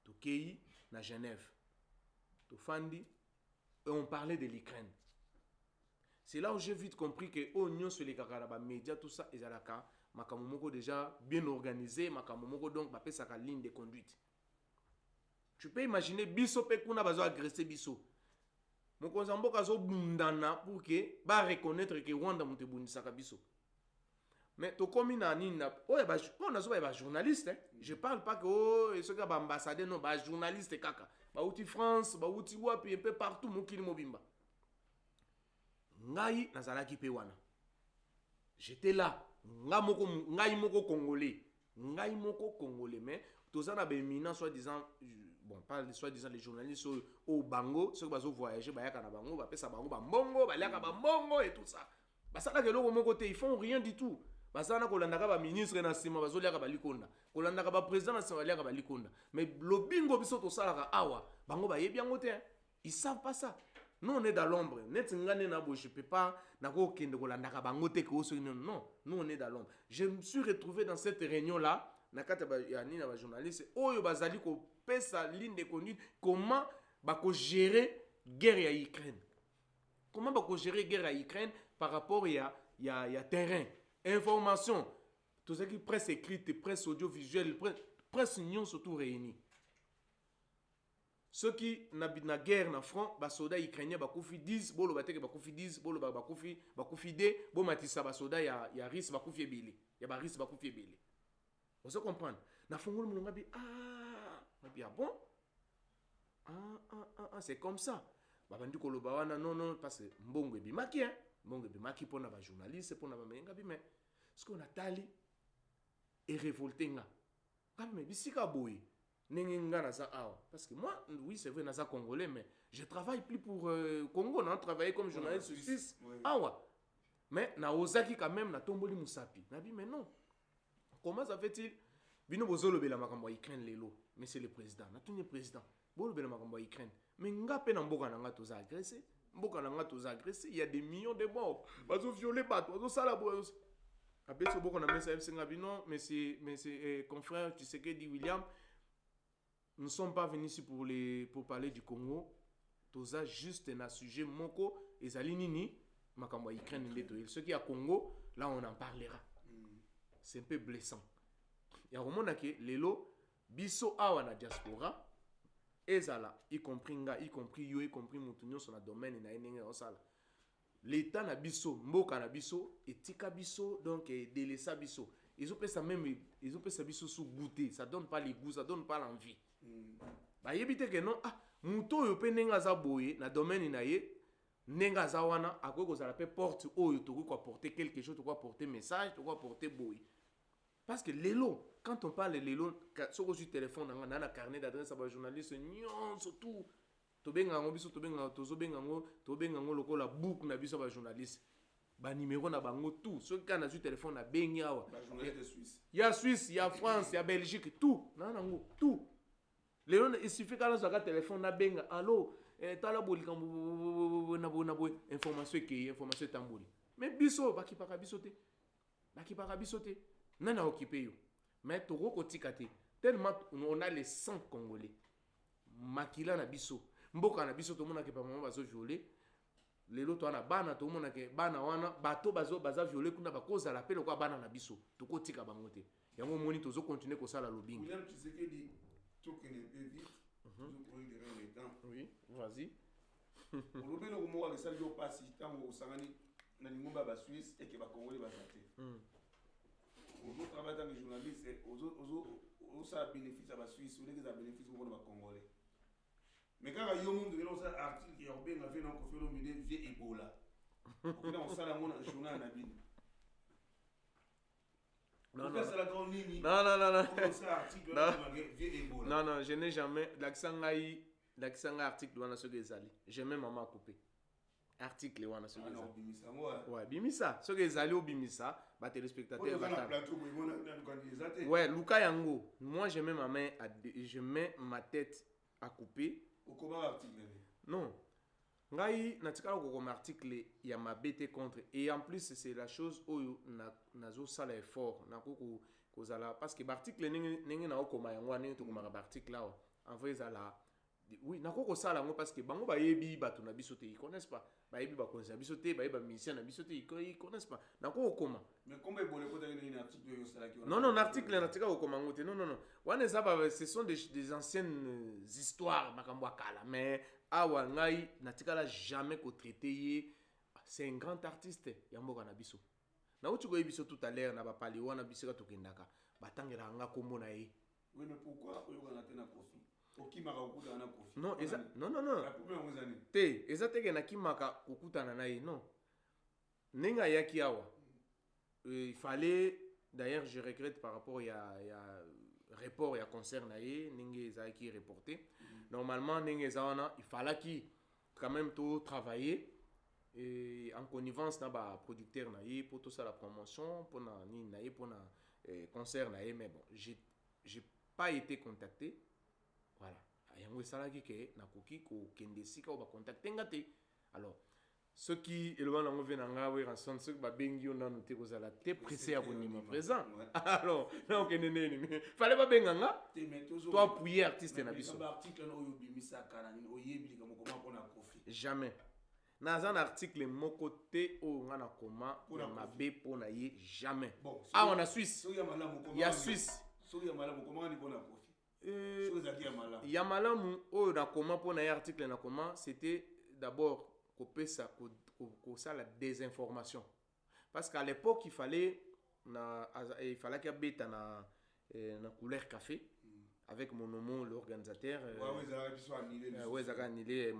to kei na Genève to fandi et on parlait de l'Ukraine. C'est là où j'ai vite compris que l'Union sur les médias, tout ça, ils ont makamomoko déjà bien organisé, makamomoko donc ba pesa ka ligne de conduite. Tu peux imaginer biso pe kuna bazo agresser biso. Moko zambo kazo bundana pour que ba reconnaître que Rwanda monte bundisa ka biso. Mais to komi na nina, on a ba journaliste, hein. Je parle pas que ceux qui ba ambassadeur non, ba journaliste kaka. Ba outi France, ba outi wapi un peu partout mokili mobimba. Ngai nazalaki pe wana. J'étais là. Ngai moko congolais. Ngai moko congolais. Mais tous ça na bémina soi-disant, bon, pas soi-disant les journalistes au Bango, ceux qui vont voyager, bah yaka na Bango, bah pesa Bango, bah Mbongo, bah yaka bah Mbongo et tout ça. Bah ça là que l'autre mon côté, ils font rien du tout. Bah ça na kolandaka ba ministre na sima, bah zoliaka ba likonda. Kolandaka ba président na sima, liaka ba likonda. Mais le bingo biso to salaka awa, Bango bah yebi yangote. Ils savent pas ça. Nous on est dans l'ombre. Je peux pas non, nous on est dans l'ombre. Je me suis retrouvé dans cette réunion là. Journaliste. Oh yo bazali ko pesa ligne de conduite. Comment bako gérer guerre ya Ukraine. Comment bako gérer guerre ya Ukraine par rapport ya terrain, information, tout ce qui presse écrite, presse audiovisuelle, presse union surtout réunie. Ceux qui n'habitent la guerre na front, ba soldats ukrainiens bakufi 10, bolo bateke bakufi 10, bolo bakufi 2, bo matisa ba soldats ya risque bakufi ebele. Ya ba risque bakufi ebele. On se comprend. Na fongolo mulonga bi ah bon? C'est comme ça. Babandi koloba wana non parce que mbongo ebimaki hein. Mbongo ebimaki pona ba journaliste pona ba menga bi mais ce qu'on a tali est révolté nga. Quand même bisika boy. Parce que moi, oui, c'est vrai, je congolais, mais je travaille plus pour Congo, non, travaillé comme journaliste suisse. Oui. Ah ouais. Mais na osaki quand même na tomboli musapi. Na dit mais non. Comment ça fait-il? Bino bozolo bela makambo Ukraine lelo, mais c'est le président. Na tuni président. Bolo bela makambo Ukraine. Mais ngape na mboka na nga toza agressé. Mboka na nga toza agressé, il y a des millions de morts. Bazo violer bato, bazo sala bo. Après ce boko na mesa FC ngabino, mais c'est confrère, tu sais que dit William. Nous ne sommes pas venus ici pour parler du Congo. Tout ça, juste un sujet moko et zalinini makambo Ukraine ndeto. Ce qui est à Congo, là on en parlera. C'est un peu blessant. Il y a vraiment que lelo biso awa na diaspora ezala y compris nga, y compris yo, y compris mutunyo sur la domaine na enenge osala. L'état na biso, mboka na biso, etika biso donc délaissa biso. Ils ont fait ça même, ils ont fait ça biso sous goûter, ça donne pas les goûts, ça donne pas l'envie. Bah yebite que non muto yo pe nenga za boye na domaine na ye nenga za wana akwe ko za la pe porte oyo to ko apporter quelque chose, to ko apporter message, to ko apporter boye. Parce que lelo quand on parle lelo sur le téléphone na na carnet d'adresse ba journaliste nyon surtout to benga ngo biso to benga to zo benga ngo lokola book na biso ba journaliste ba numéro na bango tout ceux qui na sur téléphone na bengi awa
ba journaliste de Suisse.
Il y a Suisse, il y a France, il y a Belgique, tout. Non, non, tout. Léon, il suffit qu'à un téléphone, na benga, allô, tala boli na information qui information tamboli. Mais biso, baki para bisote. Baki para bisote. Nana occupé yo. Mais toro kotikate. Tellement on a les 100 Congolais. Makila na biso. Mboka na biso to mona ke pa mama bazo violer. Lelo to ana bana to mona ke bana wana bato baza violer kuna bakoza la pele kwa bana na biso. To kotika bango te. Yango moni tozo continuer ko sala lobbying.
William, tu sais que dit tout que ne peut vite. Toujours pour une derrière les temps.
Oui, vas-y.
Pour le bien au moment où ça lui passe tant au sangani na lingomba ba Suisse et que ba Congolais ba traiter. Aux autres travailleurs de journalistes aux ça bénéfice à la Suisse ou les bénéfices au ba Congolais. Mais quand il y a un monde qui a un article qui a bien fait dans le milieu vieux Ebola. On sait la monde en journal na bin.
Non, je n'ai jamais. L'accent article doit ce que zali. J'ai même maman coupé. Article doit ce que zali. Ouais, bimisa. Ce que zali au bimisa, bah téléspectateurs. Ouais, Luka Yango. Moi, je mets ma tête à couper.
Au comment article?
Non. Ngai natika ko comme article ya mabete contre et en plus c'est la chose oyo nazo sala effort na ko kozala parce que l'article ningi na okoma yango ningi to koma article là en vrai zala oui na ko sala ngo parce que bango ba yebi batu na biso te ils connaissent pas ba yebi ba connaissent biso te ba yebi musicien na biso te ils connaissent pas na ko koma
mais comment bolé ko dans un article yo sala ki
non article natika ko koma ngo te non wana ça ce sont des anciennes histoires makambo akala mais awa ngai natikala jamais ko traiter c'est un grand artiste ya mboka na biso na uti ko yebiso tout à l'heure na ba pali wana bisika to kendaka batangela nga kombo na ye.
Oui mais pourquoi oyo na tena Kofi okimaka okuta na Kofi
non
la première ngozani
te ezateke na kimaka okutana na ye non nenga yaki awa il fallait d'ailleurs je regrette par rapport ya report ya concert na ye ninge ezaki reporté. Normalement il fallait qu'il quand même tout travailler et en connivence na ba producteur na ye pour tout ça la promotion pour na ni na ye pour na concert na ye mais bon j'ai pas été contacté voilà yango sala ki ke na koki ko kende sika ba contacter ngate alors ceux qui éloignent en venanga oui ranson ceux qui ba bengi on a noté que ça la t'es pressé à bonima présent alors donc mais fallait pas benganga toi appuyer artiste na biso
article no yo bimisa kana ni oyebi comme comment on a profité
jamais dans un article mon côté o ngana koma ma be pona ye jamais ah on a Suisse il y a Suisse
so ya malamu comment ni pona profit
ya malamu o na koma pona ye article na koma c'était d'abord ça la désinformation parce qu'à l'époque il fallait qu'il y ait bêta na couleur café avec mon nom l'organisateur ouais ça a annulé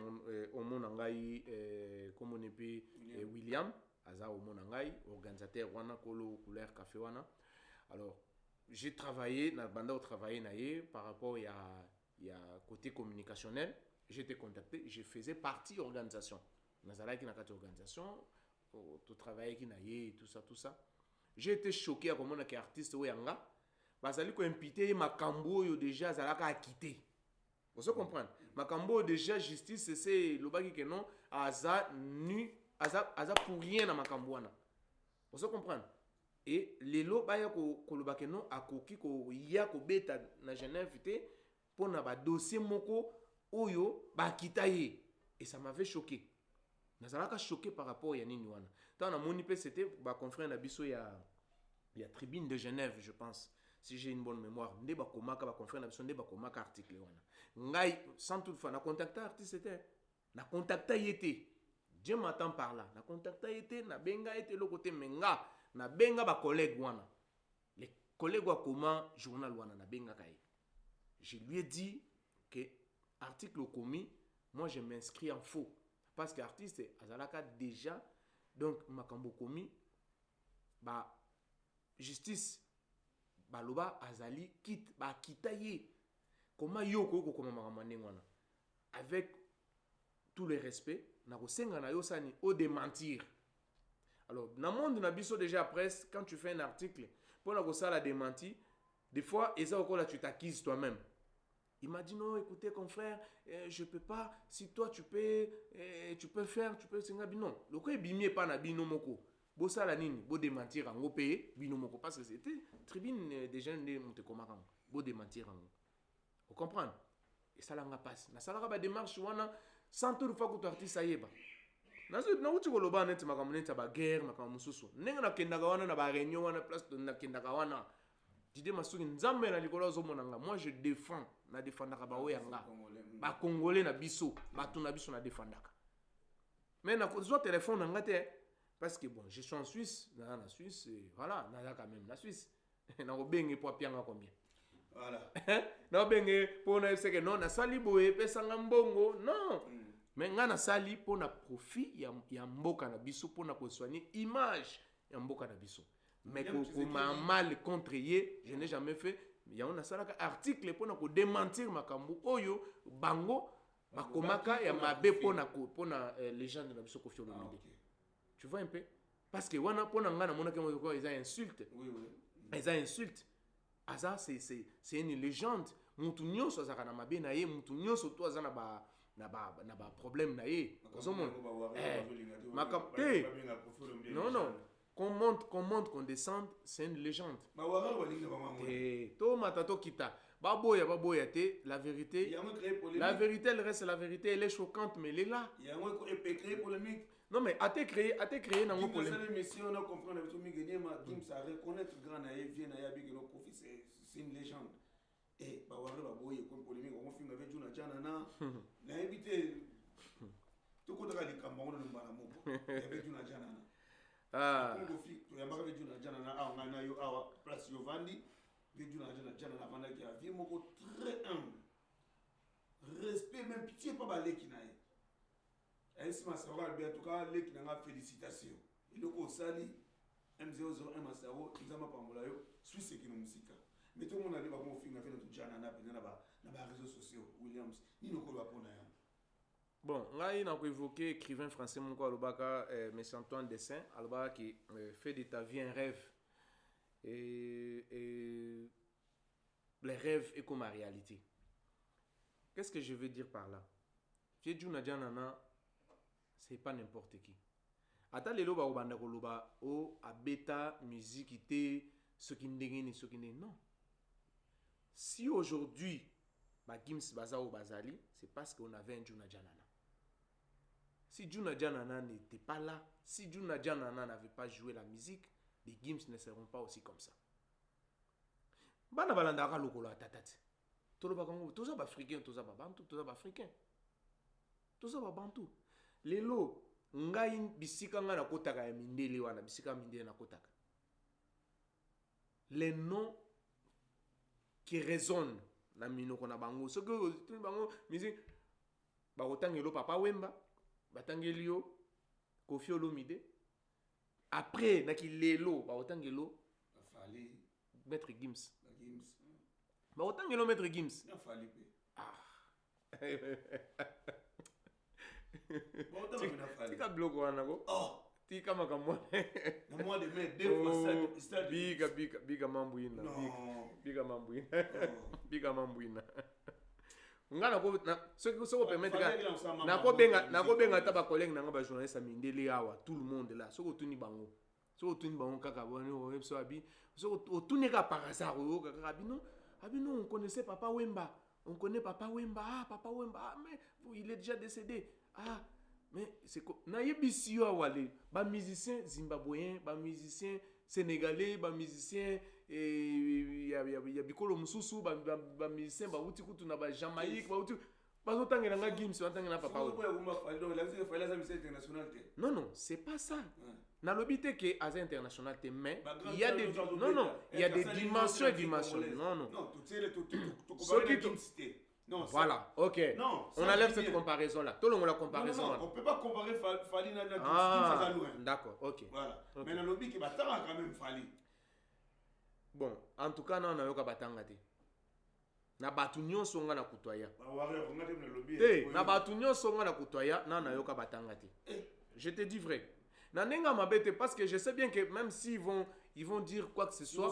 au monangai comme on est William aza au monangai organisateur wana kolo couleur café wana alors j'ai travaillé na banda au travailler na par rapport il y a côté communicationnel j'ai été contacté je faisais partie organisation nazalaki na kati organisation to travailler ki na ye tout ça j'ai été choqué à comment na artiste oyanga bazali ko imputer makambo yo déjà zalaka a quitter vous comprenez makambo déjà justice c'est lobaki que non aza nu aza pour rien na makambo wana vous comprenez et lelo baya ko lobaki non akoki ko ya ko beta na Genève te pona ba dossier moko oyo ba kitaye et ça m'avait choqué nazalaka choqué par rapport ya nini wana tant na moni pe c'était ba confrère na biso ya tribune de Genève je pense si j'ai une bonne mémoire nde ba komaka ba confrère na biso nde ba komaka article wana ngai sans toutefois na contacter artiste c'était na contacter yete Dieu m'attend par là na contacter yete na benga yete le côté menga na benga ba collègue wana les collègues wa comment journal wana na benga kai je lui ai dit que article commis moi je m'inscris en faux parce que artiste azalaka déjà donc makambo commis ba justice baloba azali quitte ba kitaye comment yo ko koma makambo ndengwana avec tout le respect na kosenga na yo sani au démentir alors dans le monde na biso déjà presse quand tu fais un article pour na ko sala démenti des fois eza ko la tu t'accuses toi-même. Il m'a dit non, écoutez confrère, je peux pas. Si toi tu peux faire, tu peux singa non. Le quoi bimie pas na bino moko. Bo sala nini, bo démentir en payer bino moko parce que c'était tribune des jeunes de monte komaka. Bo démentir en. Vous comprenez? Et ça langa passe. Na sala ba démarche wana sans tout fois que tu artiste ayeba. Na uti ko loba net makamuneta ba guerre makamususu. Nenga na kenda wana na ba réunion wana place na kenda wana. Didé Masuki nzambe na likolo zomonanga moi je défends na défendaka ba oyanga ba congolais na biso ba tuna biso na défendaka mais na ko téléphone nga te parce que bon je suis en Suisse na Suisse et voilà na quand même na Suisse na ko bengi po pianga combien
voilà
na bengi po na c'est que non na sali boye pesa nga mbongo non mais nga na sali po na profit ya mboka na biso po na ko soigner image ya mboka na biso. Mais comme mal contre ye, je n'ai jamais fait. Il y a un article pour démentir makambo oyo bango bakomaka ya mabe pour na légende na biso Koffi Olomide. Tu vois un peu parce que wana pona ngana mona ke mo ils insulte. Oui. Ils insulte. Aza c'est une légende. Mutu nyonso azaka na mabe na ye, mutu nyonso to azana na ba problème na ye. Ozomona. Non. Qu'on monte, qu'on descende, c'est une légende. La vérité, elle reste la vérité, elle est choquante, mais elle est là. Non, mais a-t-elle créé dans mon polémique?
C'est une légende. Et comme polémique, on filme avec Juna Janana, n'a évité tout le monde avec Juna Janana. Ah. Très humble. Respect, même pitié, pas balé qui n'a. Ainsi, ma sœur Albert, en tout cas, les qui n'a félicitations. Il est au Sali, M001 Massaro, ils ont pas moulé, Suisse qui nous musique. Mais tout le monde a dit, bon, film, a fait notre Janana, dans les réseaux sociaux, Williams, il nous colle pour nous.
Bon, là, il a évoqué écrivain français, mon quoi, M. Antoine Dessin, qui fait de ta vie un rêve. Et les rêves est comme la réalité. Qu'est-ce que je veux dire par là? Fiedjou Nadjanana, c'est pas n'importe qui. ata lelo bakobanda koloba o abeta musique te soki ndenge ni soki ndenge non. Si aujourd'hui ba Gims baza ou bazali, c'est parce qu'on avait un Juna Janana. Si Juna Janana n'était pas là, si Juna Janana n'avait pas joué la musique, les Gims ne seront pas aussi comme ça. Bana balandaka lokolo atatati. Toloba kango, toza ba africain, toza ba bantu, toza ba africain. Toza ba bantu. Lelo ngai bisika nga na kotaka ya mindele wana, bisika mindele na kotaka. Les noms qui résonnent na minoko na bango. Ce que tout bango musique ba otangelo Papa Wemba, batangeli yo Koffi Olomide. Après na ki lelo ba otangelo
Fali
Maître Gims.
Gims.
Ba otangelo Maître Gims.
Na Fali pe.
Ah.
Ba otangelo na Fali.
Tika bloco wana ko.
Oh.
Tika makamwa.
Na mois de mai deux fois ça.
Biga mambuina. Biga mambuina. Biga mambuina. Ngana ko na ce que ça permet na ko benga ta ba collègue na ba journaliste mindeli awa tout le monde là ce que tuni bango. Ce que tuni bango kaka boni o webso abi. Ce que tuni ka par hasard o kaka abino. Abino on connaissait Papa Wemba. On connaît Papa Wemba. Ah Papa Wemba ah, mais il est déjà décédé. Ah mais c'est quoi na yebisi yo wale ba musicien zimbabwéen, ba musicien sénégalais, ba musicien ya bikolo mususu ba musicien ba uti kutu na ba Jamaïque ba uti ba tangela nga Gims ba tangela Papa Wemba. Non, c'est pas ça. Na lobité que az international te mais il y a des il y a des dimensions et dimensions. Non. Non, voilà, ok. Non, on enlève cette comparaison-là. Tout le monde la comparaison.
Non, on ne peut pas comparer Fali na Gims.
Ah, d'accord, ok.
Voilà. Mais dans le lobby, il va quand même Fali.
Bon, en tout cas, on a eu batanga te. Na batu nyonso nga na kutoya. Na batu nyonso nga na kutoya, na eu batanga te. Je te dis vrai. Na nenga mabete parce que je sais bien que même s'ils vont dire quoi que ce soit.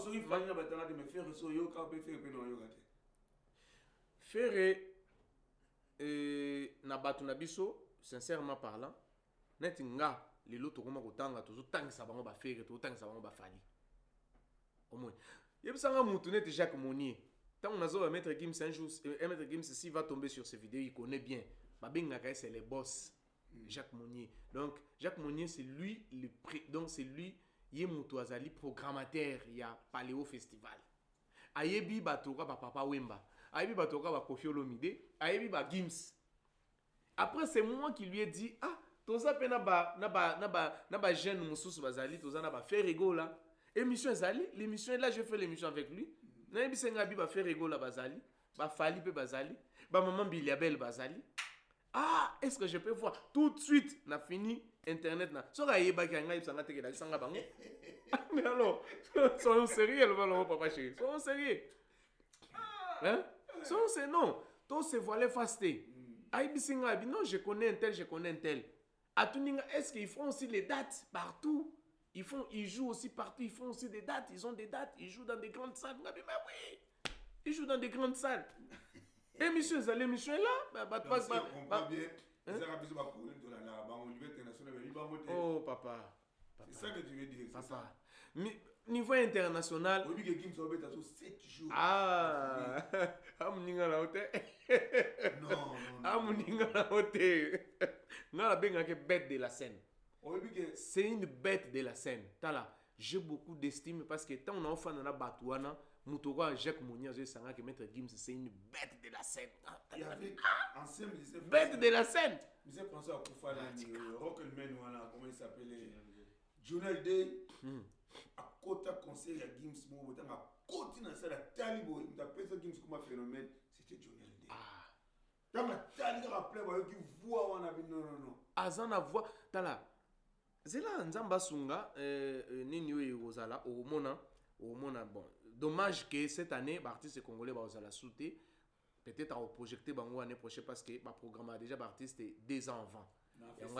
Ferré na batu na biso sincèrement parlant net nga lelo tokoma kotanga tozotangisa bango ba Ferré tozotangisa bango ba Fali au moins yebisanga mutu net Jacques Monnier tant nazo ba Maître Gims un jour Maître Gims s'il va tomber sur ces vidéos il connaît bien babengaka c'est les boss Jacques Monnier donc Jacques Monnier c'est lui donc c'est lui yemutu azali programmateur ya Paléo Festival ayebi batoka ba Papa Wemba ayebi batoka ba Koffi Olomide ayebi ba Gims. Après c'est moi qui lui ai dit ah toza pe na ba jeune mususu bazali toza na ba Ferrego là émission ezali l'émission là je fais l'émission avec lui na yebi senga bi ba Ferrego là bazali ba Fali pe bazali ba maman Biliabel bazali. Ah est-ce que je peux voir tout de suite na fini internet na soka yeba ki nga yebsanga teke na sanga bango. Mais alors soyons sérieux le ballon papa chéri soyons sérieux. Hein? C'est non. Tout se voiler fasté. Non, je connais un tel. Est-ce qu'ils font aussi les dates partout? Ils jouent aussi partout. Ils font aussi des dates. Ils ont des dates. Ils jouent dans des grandes salles. Mais oui. Ils jouent dans des grandes salles. L'émission est là. Oh, papa.
C'est ça que tu veux dire.
Papa. Niveau international. Ah, amuninga na hote.
Non.
Amuninga na hote. Nga la benga ke bête de la scène. C'est une bête de la scène. Tala, j'ai beaucoup d'estime parce que tant on a offert na batouana, mutoko Jacques Monnier je sanga que Maître Gims c'est une bête de la scène. Bête de la scène.
Je pensais à Koufala, Rock'n'Man, comment il s'appelait? Journal Day. À côté conseil à Gims à côté dans ça la talibo il appelle ça Gims comme un phénomène c'était Journal Day dans la talibo rappelé qui voit on a non
azana voix tala zela nzamba sunga nini yo ozala au mona bon dommage que cette année l'artiste congolais va ozala sauter peut-être à projeter bango l'année prochaine parce que ma programme a déjà l'artiste 2 ans avant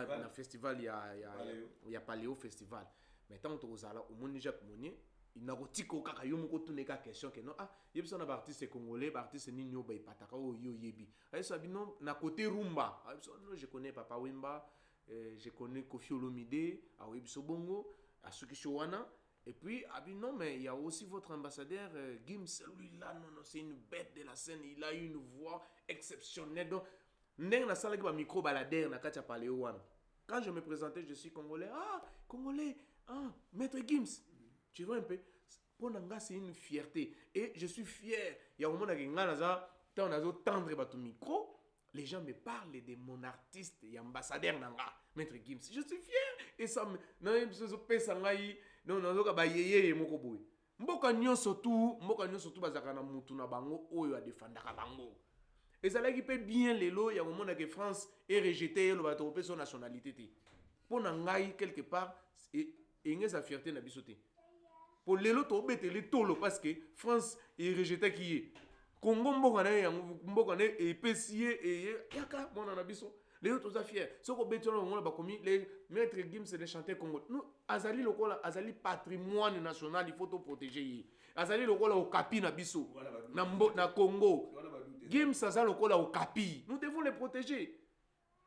dans le festival il y a Paléo Festival. Mais tant que tu as au monde Jacques Monnier, il n'a pas dit que tu as une question que non ah il y a un artiste congolais artiste nino ba ipataka o yo yebi ça non na côté rumba non je connais Papa Wemba je connais Kofi Olomide, Aoui Bisobongo, Asuki Showana. Et puis, non, mais il y a aussi votre ambassadeur, Gims. Lui, là, non, c'est une bête de la scène. Il a une voix exceptionnelle. Donc, quand je me présentais, je suis congolais. Ah, congolais, ah, maître Gims. Tu vois un peu. Pour Nanga, c'est une fierté. Et je suis fier. Il y a un moment où on a tendre votre micro. Les gens me parlent de mon artiste et ambassadeur Nanga, maître Gims. Je suis fier. Et ça me. Non, mboka nyonso tu bazaka na mutu na bango oyo adefandaka bango. Et ça qui peut bien lelo ya moment que France est rejeté le bato pe son nationalité te. Pour nangai quelque part et sa fierté na biso te. Pour lelo to betele tolo parce que France est rejeté qui est. Congo mboka na et pesier et yaka mona na biso. Les autres sont fiers. Ce qu'on bet les maîtres Gims et les chanteurs congolais. Nous, Azali lokola, Azali patrimoine national, il faut tout protéger. Azali lokola au Kapi na biso, na Congo. Gims Azali lokola au Kapi. Nous devons les protéger.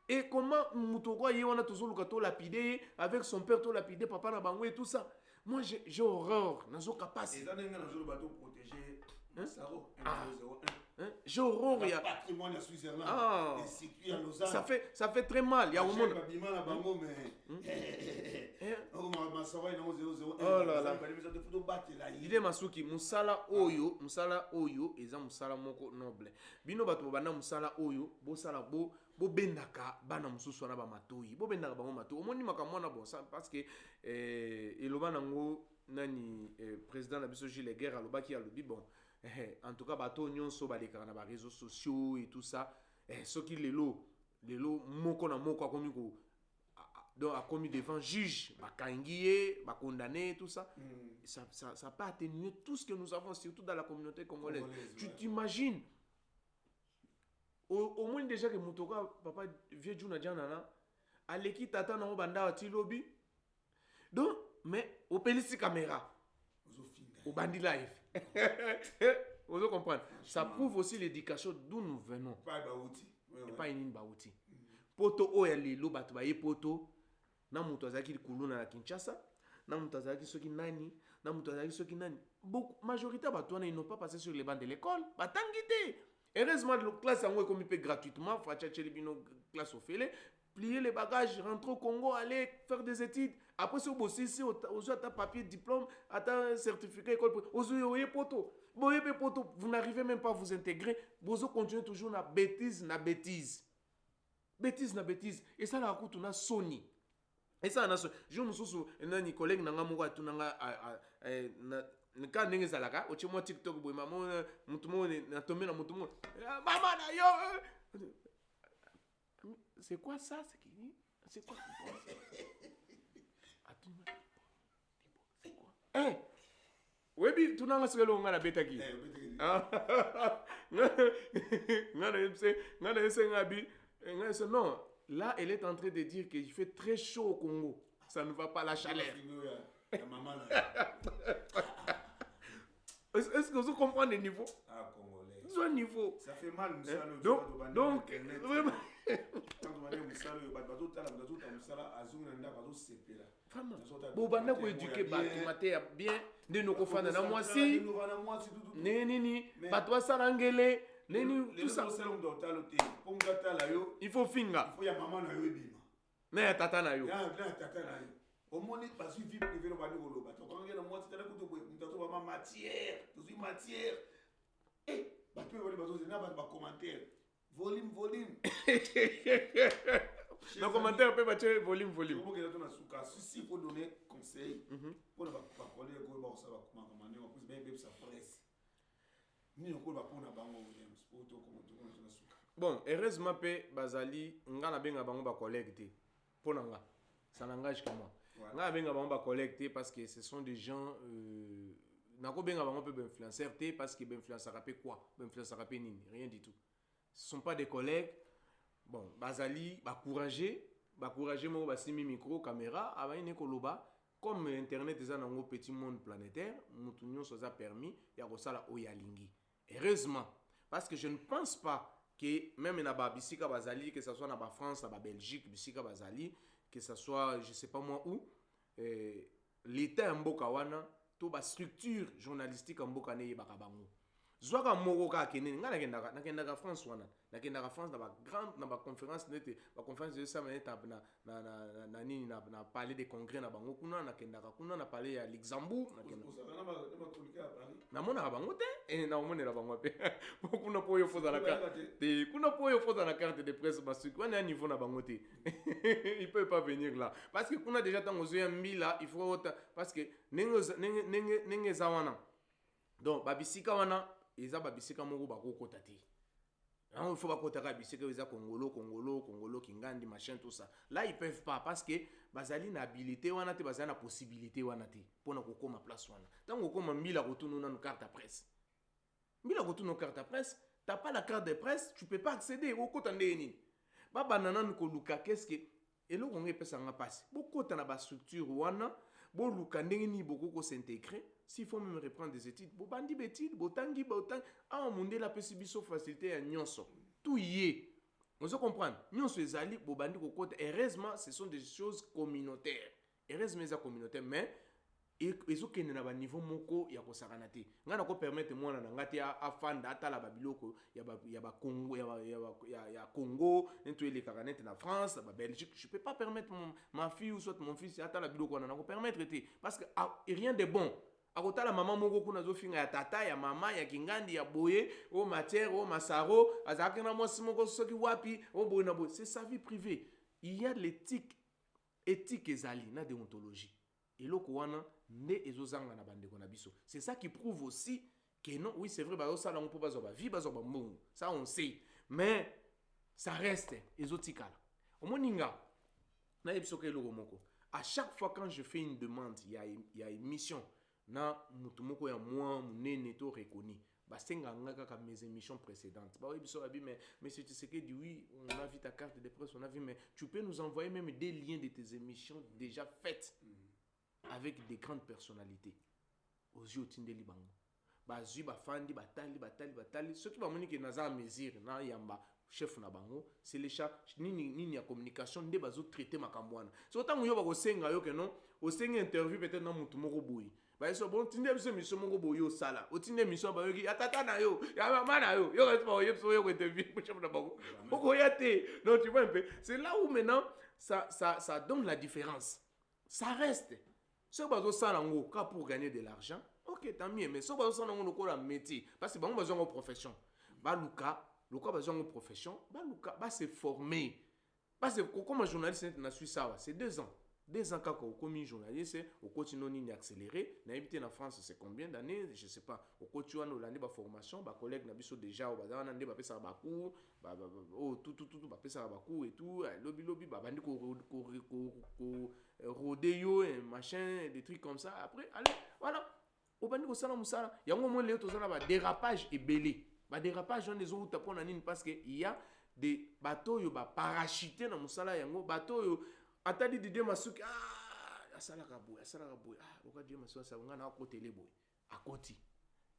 Et comment Moutoukoua on a toujours le lapidé avec son père tout lapidé, papa na bango et tout ça. Moi j'ai horreur. Nazo capacité. J'ai horreur.
Il y a patrimoine à Switzerland. Et situé à Lausanne.
Ça fait très mal. Il y a un moment. Oh là là. L'idée Masuki, musala oyo, eza musala moko noble. Bino bato bana musala oyo, bo sala bo bendaka bana mususu na ba matoyi. Bo bendaka bango matoyi. Omoni makamwana bon ça parce que eloba nango nani président na biso Gilles Guerre alobaki alobi bon. En tout cas, bateau nyonso baleka na ba réseaux sociaux et tout ça. Ce qui lelo moko na moko a commis devant juge, bakangié, ba condamné tout ça. Ça pas atténuer tout ce que nous avons surtout dans la communauté congolaise. Tu t'imagines au moins déjà que Mutoka papa vieux Juna Janana aleki tata na banda ati lobby. Donc mais au pelisi caméra au bandi live. Vous comprenez? Ça prouve aussi l'éducation d'où nous venons. Pas une baouti. Poto oyali lo batu ba poto na mutu azaki kuluna na Kinshasa, na mutu azaki soki nani, na mutu azaki soki nani. Beaucoup majorité batu ils n'ont pas passé sur les bancs de l'école. Batangité. Heureusement la classe en comme peut gratuitement, facha chelibino classe au félé, plier les bagages, rentrer au Congo, aller faire des études. Après, si vous avez un papier, diplôme, un certificat, école, vous avez un poteau. Vous n'arrivez même pas à vous intégrer. Vous continuez toujours na bêtise. Bêtise. Et ça, là, on a Sony. Et ça, on a Sony. Je me souviens, un collègue, quand ndenge zalaka oche mo TikTok boy maman mutumo na tomé na mutumo maman na yo c'est quoi ça c'est quoi c'est quoi webi tunanga sekelo ngana betaki ngana ese ngabi ngana non là elle est en train de dire qu'il fait très chaud au Congo, ça ne va pas la chaleur. Est-ce que vous comprenez le niveau?
Ah, congolais.
Ce niveau.
Ça fait mal, Moussa.
Donc, vraiment.
Quand on va dire Moussa,
vraiment. Bon, banda ko éduquer bato maté bien de nos kofana na mwasi. Nini, bato sala ngele, nini tout ça. Il faut finga.
Il faut ya maman na yo ebima.
Na tata na yo.
Na tata na yo. Au moins, parce que vie privée, on va dire au bateau. Quand on regarde moi, c'est là que tu as matière, tu as matière. Eh, bateau, on va dire bateau, commentaire. Volume.
Dans le commentaire, on peut battre volume.
Si il faut donner conseil, pour ne pas coller, ça va commander, on peut bien ça presse.
Bon, heureusement, Bazali, on a bien un collègue. Pour Nanga, ça n'engage que moi. On a bien un collecté parce que ce sont des gens nako bien un peu influenceurs parce que influenceur rapé quoi, influenceur rapé nini, rien du tout. Ce sont pas des collègues. Bon, Bazali encourager moi basimi micro caméra aba ine koloba comme internet est dans un petit monde planétaire, mutunyo ça permis ya kosala oyalingi. Heureusement parce que je ne pense pas que même na ba bisika bazali, que ce soit na ba France, na ba Belgique, bisika bazali, que ce soit je sais pas moi où, l'état mboka wana to ba structure journalistique mboka ne yebaka bango. Zwaka moko ka kenene nga nakendaka France wana nakendaka France na ba grande na ba conférence nete ba conférence de ça maneta na nini na parler des congrès na bango kuna nakendaka kuna na parler ya Luxembourg na mona bango te na mona na bango pe kuna po yo foza na carte te kuna po yo foza na carte de presse parce que on est à niveau na bango te il peut pas venir là parce que kuna déjà tango zo ya mbila il faut parce que nenge zawana donc babisika wana ils ont babisika moko bakokota te. Il faut bakota ka bisika ils ont Congolo, Kingandi, machin tout ça. Là ils peuvent pas parce que bazali na habilité wana te bazali na possibilité wana te pour na kokoma place wana. Tant kokoma mila retourner na carte à presse. Mila retourner carte à presse, t'as pas la carte de presse, tu peux pas accéder au kota ndeni. Ba banana ko luka qu'est-ce que et là on pesa nga passe. Bokota na ba structure wana, bo luka ndeni ni boko s'intégrer. S'il faut même reprendre des études, bo bandi betide, bo tangi, ah monde la possibilité facilité à nyonso. Tout y est. On se comprend. Nyonso ezali bo bandi ko côté. Heureusement, ce sont des choses communautaires. Heureusement c'est communautaire mais ils ont qu'un na ba niveau moko ya ko sakana te. Nga na ko permettre moi na ngati afanda atala babiloko ya ba Congo ya Congo, nto ele kakanete na France, ba Belgique, je peux pas permettre ma fille ou soit mon fils atala biloko na ko permettre te parce que rien de bon. Akotala mama moko kuna zo finga ya tata ya mama ya kingandi ya boye o matière o masaro azaka na mwasi moko soki wapi o boye na boye c'est sa vie privée. Il y a l'éthique ezali na déontologie eloko wana nde ezozanga na bandeko na biso. C'est ça qui prouve aussi que non oui c'est vrai ba osala ngo po bazo ba vie bazo ba mbongo ça on sait mais ça reste ezotikala omoninga na ebiso ke eloko moko à chaque fois quand je fais une demande il y a une mission na mutu moko ya moi munene to reconnu basenga ngaka ka mes émissions précédentes ba oui biso abi mais monsieur Tshisekedi oui on a vu ta carte de presse on a vu mais tu peux nous envoyer même des liens de tes émissions déjà faites avec des grandes personnalités aux yeux tindeli bango bazui bafandi batali ceux qui ba moni que naza mesure na yamba chef na bango c'est les chats nini ya communication nde bazo traiter makambo wana so tango yo ba ko senga yo que non o senga interview peut-être na mutu moko boyi ba so bon tinde biso mission moko boyo sala o tinde mission ba yoki atata na yo ya mama na yo yo reste pas yo ko interview chef na bango oko yate non tu vois un peu c'est là où maintenant ça donne la différence ça reste ce bazo sala ngo ka pour gagner de l'argent ok tant mieux mais ce bazo sala ngo ko la métier parce que bango bazo ngo profession ba luka luka bazo ngo profession ba luka ba se former parce que comme journaliste na Suisse c'est 2 ans. 2 ans quand on commis journaliste, au continue ni accéléré. Na habité en France, c'est combien d'années? Je sais pas. Au continue on a formation, ba collègues na biso déjà au bazar na ndeba pesa ba cours, tout ba pesa ba cours et tout, lobby ba bandi ko rodeo et machin, des trucs comme ça. Après allez, voilà. Au bandi ko sala musala, yango mo leo to sala ba dérapage et belé. Ba dérapage on les autres tapona nini parce que il y a des bateaux yo ba parachuter na musala yango bateau yo atali Didier Masuki asala kaboy oka Didier Masuki sa ngana akotele boy akoti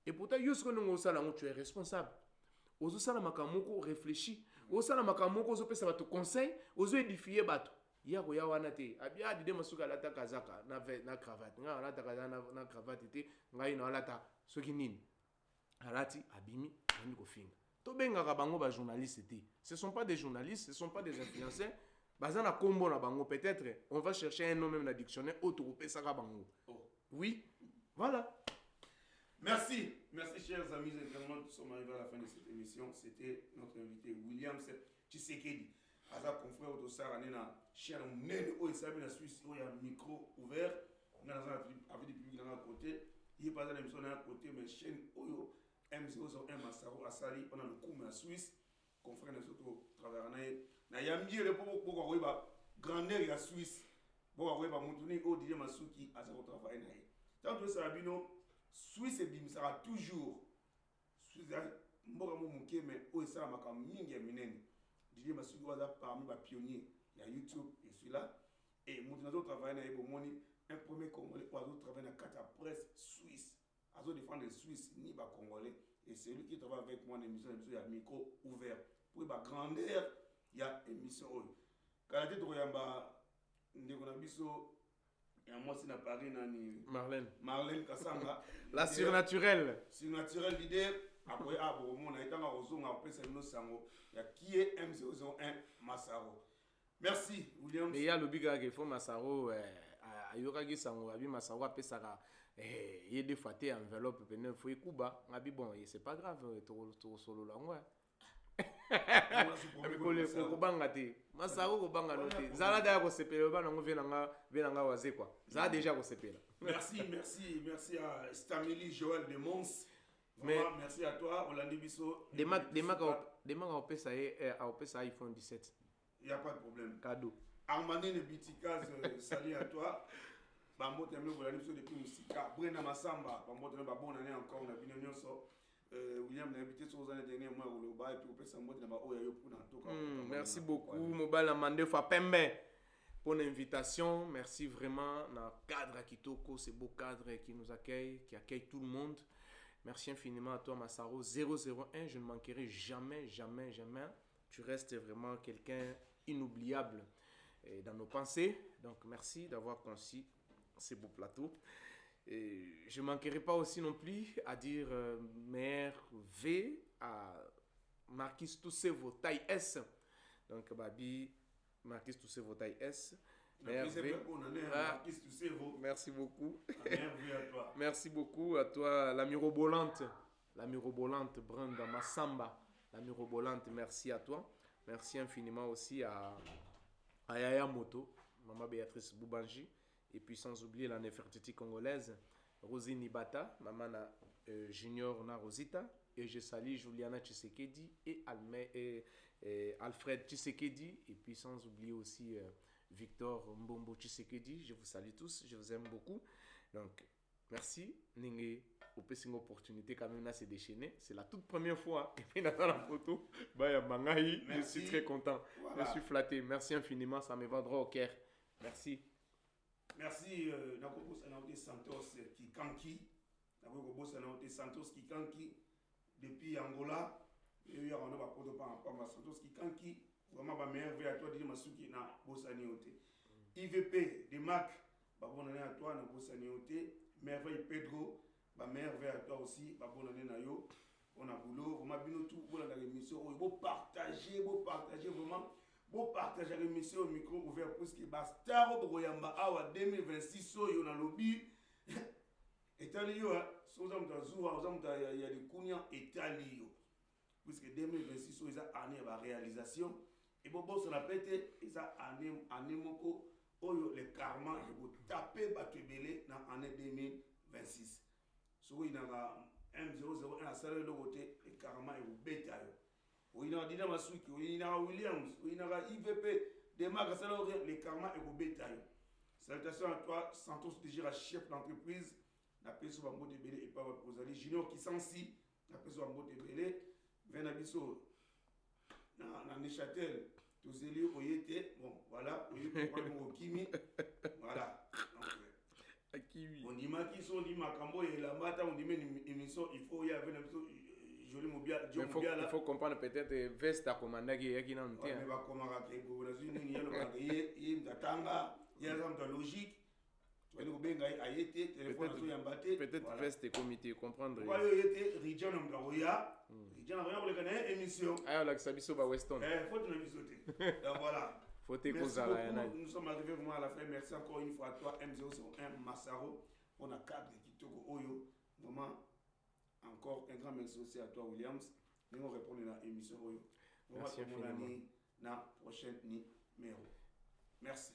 et pourtant yusko ngo sala ngo tu es responsable ozo sala makamoko réfléchi ozo sala makamoko ozo pesa bato conseil ozo édifier bato ya ko ya wana te abia Didier Masuki alata kazaka na cravate nga alata kazaka na cravate te ngai na alata soki nini alati abimi ani ko finga to benga ka bango ba journaliste te ce sont pas des journalistes ce sont pas des influenceurs. Bazana combo na bango peut-être on va chercher un nom même dans le dictionnaire auto pesaka bango. Oui, voilà.
Merci chers amis internautes, nous sommes arrivés à la fin de cette émission. C'était notre invité William Tshisekedi. Aza confrère de Saranena, cher Nen o isabi na Suisse, il y a un micro ouvert, on a avec des publics dans côté, il est pas dans l'émission à côté mais chaîne Oyo M001 Massaro Asali pendant le coup en Suisse. Confrère de surtout travers na yambi le pour koyeba grandeur ya Suisse pour koyeba mutuni o Didier Masuki aza ko travailler na ye tant que ça bino Suisse bim sera toujours Suisse mboka mo muke mais o sera makam mingi ya minene Didier Masuki waza parmi ba pionniers ya YouTube et celui-là et mutuna zo travailler na ye bomoni un premier congolais oiseau travailler na carte presse suisse azo défendre les Suisses ni ba congolais et c'est lui qui travaille avec moi dans l'émission ya micro ouvert. pour la grandeur il y a émission quand tu regardes ndeko na biso ya moi c'est na Paris nani Marlène Kasanga
la surnaturelle
leader après bon on a été en ozonga opesa no sango ya qui est M001 Massaro. Merci William.
Mais il y a le big gars qui faut Massaro ayokaki sango abi Massaro apesaka il y des fois t'es enveloppe peine faut ekuba ngabi bon c'est pas grave to solo la ngwa kobanga te Massaro kobanga no te zala da ko sepela ba nango venanga waze quoi za déjà ko sepela.
Merci à Stamili Joël de Mons. Vraiment, merci à toi Rolandi Bisso.
Des mags au pesa iPhone 17.
Il n'y a pas de problème.
Cadeau.
Armandine Bitikaz, salut à toi. Bambo Temle Rolandi Bisso depuis Moussika. Brena Massamba, Bambo Temle bonne année encore on a bien nyonso. William n'a habité sur les années dernières mois au Loba et puis au pesa mbo na ba oyo pour dans tout.
Merci beaucoup Mobile Amande fa Pembe. Pour l'invitation, merci vraiment dans cadre à Kitoko, ce beau cadre qui nous accueille, qui accueille tout le monde. Merci infiniment à toi Massaro 001, je ne manquerai jamais. Tu restes vraiment quelqu'un inoubliable dans nos pensées. Donc merci d'avoir conçu ce beau plateau. Et je ne manquerai pas aussi non plus à dire merveille à Marquis Toussevo taille S. Donc Babi Marquis Toussevo taille S. Merci beaucoup. Merci beaucoup à toi, la mirobolante, Brenda Massamba, la mirobolante, merci à toi. Merci infiniment aussi à Yaya Moto, Maman Béatrice Boubanji, et puis sans oublier la Nefertiti congolaise, Rosine Nibata, Maman Junior Na Rosita, et je salue Juliana Tshisekedi et Alfred Tshisekedi, et puis sans oublier aussi Victor Mbombo Tshisekedi, je vous salue tous, je vous aime beaucoup. Donc, merci. Ninge, au plus une opportunité quand même là, c'est déchaîné. C'est la toute première fois que je dans la photo. Je suis très content. Voilà. Je suis flatté. Merci infiniment, ça me va droit au cœur. Merci.
Merci. Nakobos Anaote Santos Kikanki. Nakobos Anaote Santos Kikanki. Depuis Angola. Il y a un autre par Santos Kikanki. Vraiment, ma meilleure vie à toi, dis Masuki na Bossani Ote. IVP de Mac, bonne année à toi, na Bossani Ote. Merveille Pedro, ma meilleure vie à toi aussi, bonne année na yo. On a boulot, vraiment, bien tout, pour la émission. Vous partager vraiment. Vous partager l'émission au micro ouvert pour ce qui est Bastaro Boyamba Awa 2026, yo na lobby. Etalio, sans homme de Zoua, aux hommes il y a des Kounia Etalio. Puisque 2026, ils ont année de réalisation. Et bon, ça n'a pas été, ils ont année moko, le karma, ils vont taper Batubélé dans l'année 2026. So, il y a M001 à salaire de côté, le karma, ils vont bêta. Il y a Dina Masuki, il y a Williams, il y a IVP, des marques à salaire, le karma, ils vont bêta. Salutations à toi, Santos Dégira, chef d'entreprise, la personne va monter Bélé et pas votre Junior qui s'en si, la personne va monter Bélé. Venabiso na Neuchâtel Tozeli Oyete bon voilà Oyete pour Kimi voilà on dit ma qui sont dit Makambo et la mata on dit une émission il faut y avoir Venabiso joli mobile
il faut comprendre peut-être veste à commander qui n'a pas
mais va comment que pour la zone ni le il m'attanga il y a un logique.
Peut-être veste comité comprendre.
Rijan émission.
Ah la Sabiso ba Weston.
Faut voilà. Nous sommes arrivés vraiment à la fin. Merci encore une fois à toi M001 Massaro. On a cadre Kitoko Oyo. Vraiment encore un grand merci aussi à toi Williams. Nous répondre à l'émission Oyo.
Merci infiniment.
Dans la prochaine numéro. Merci.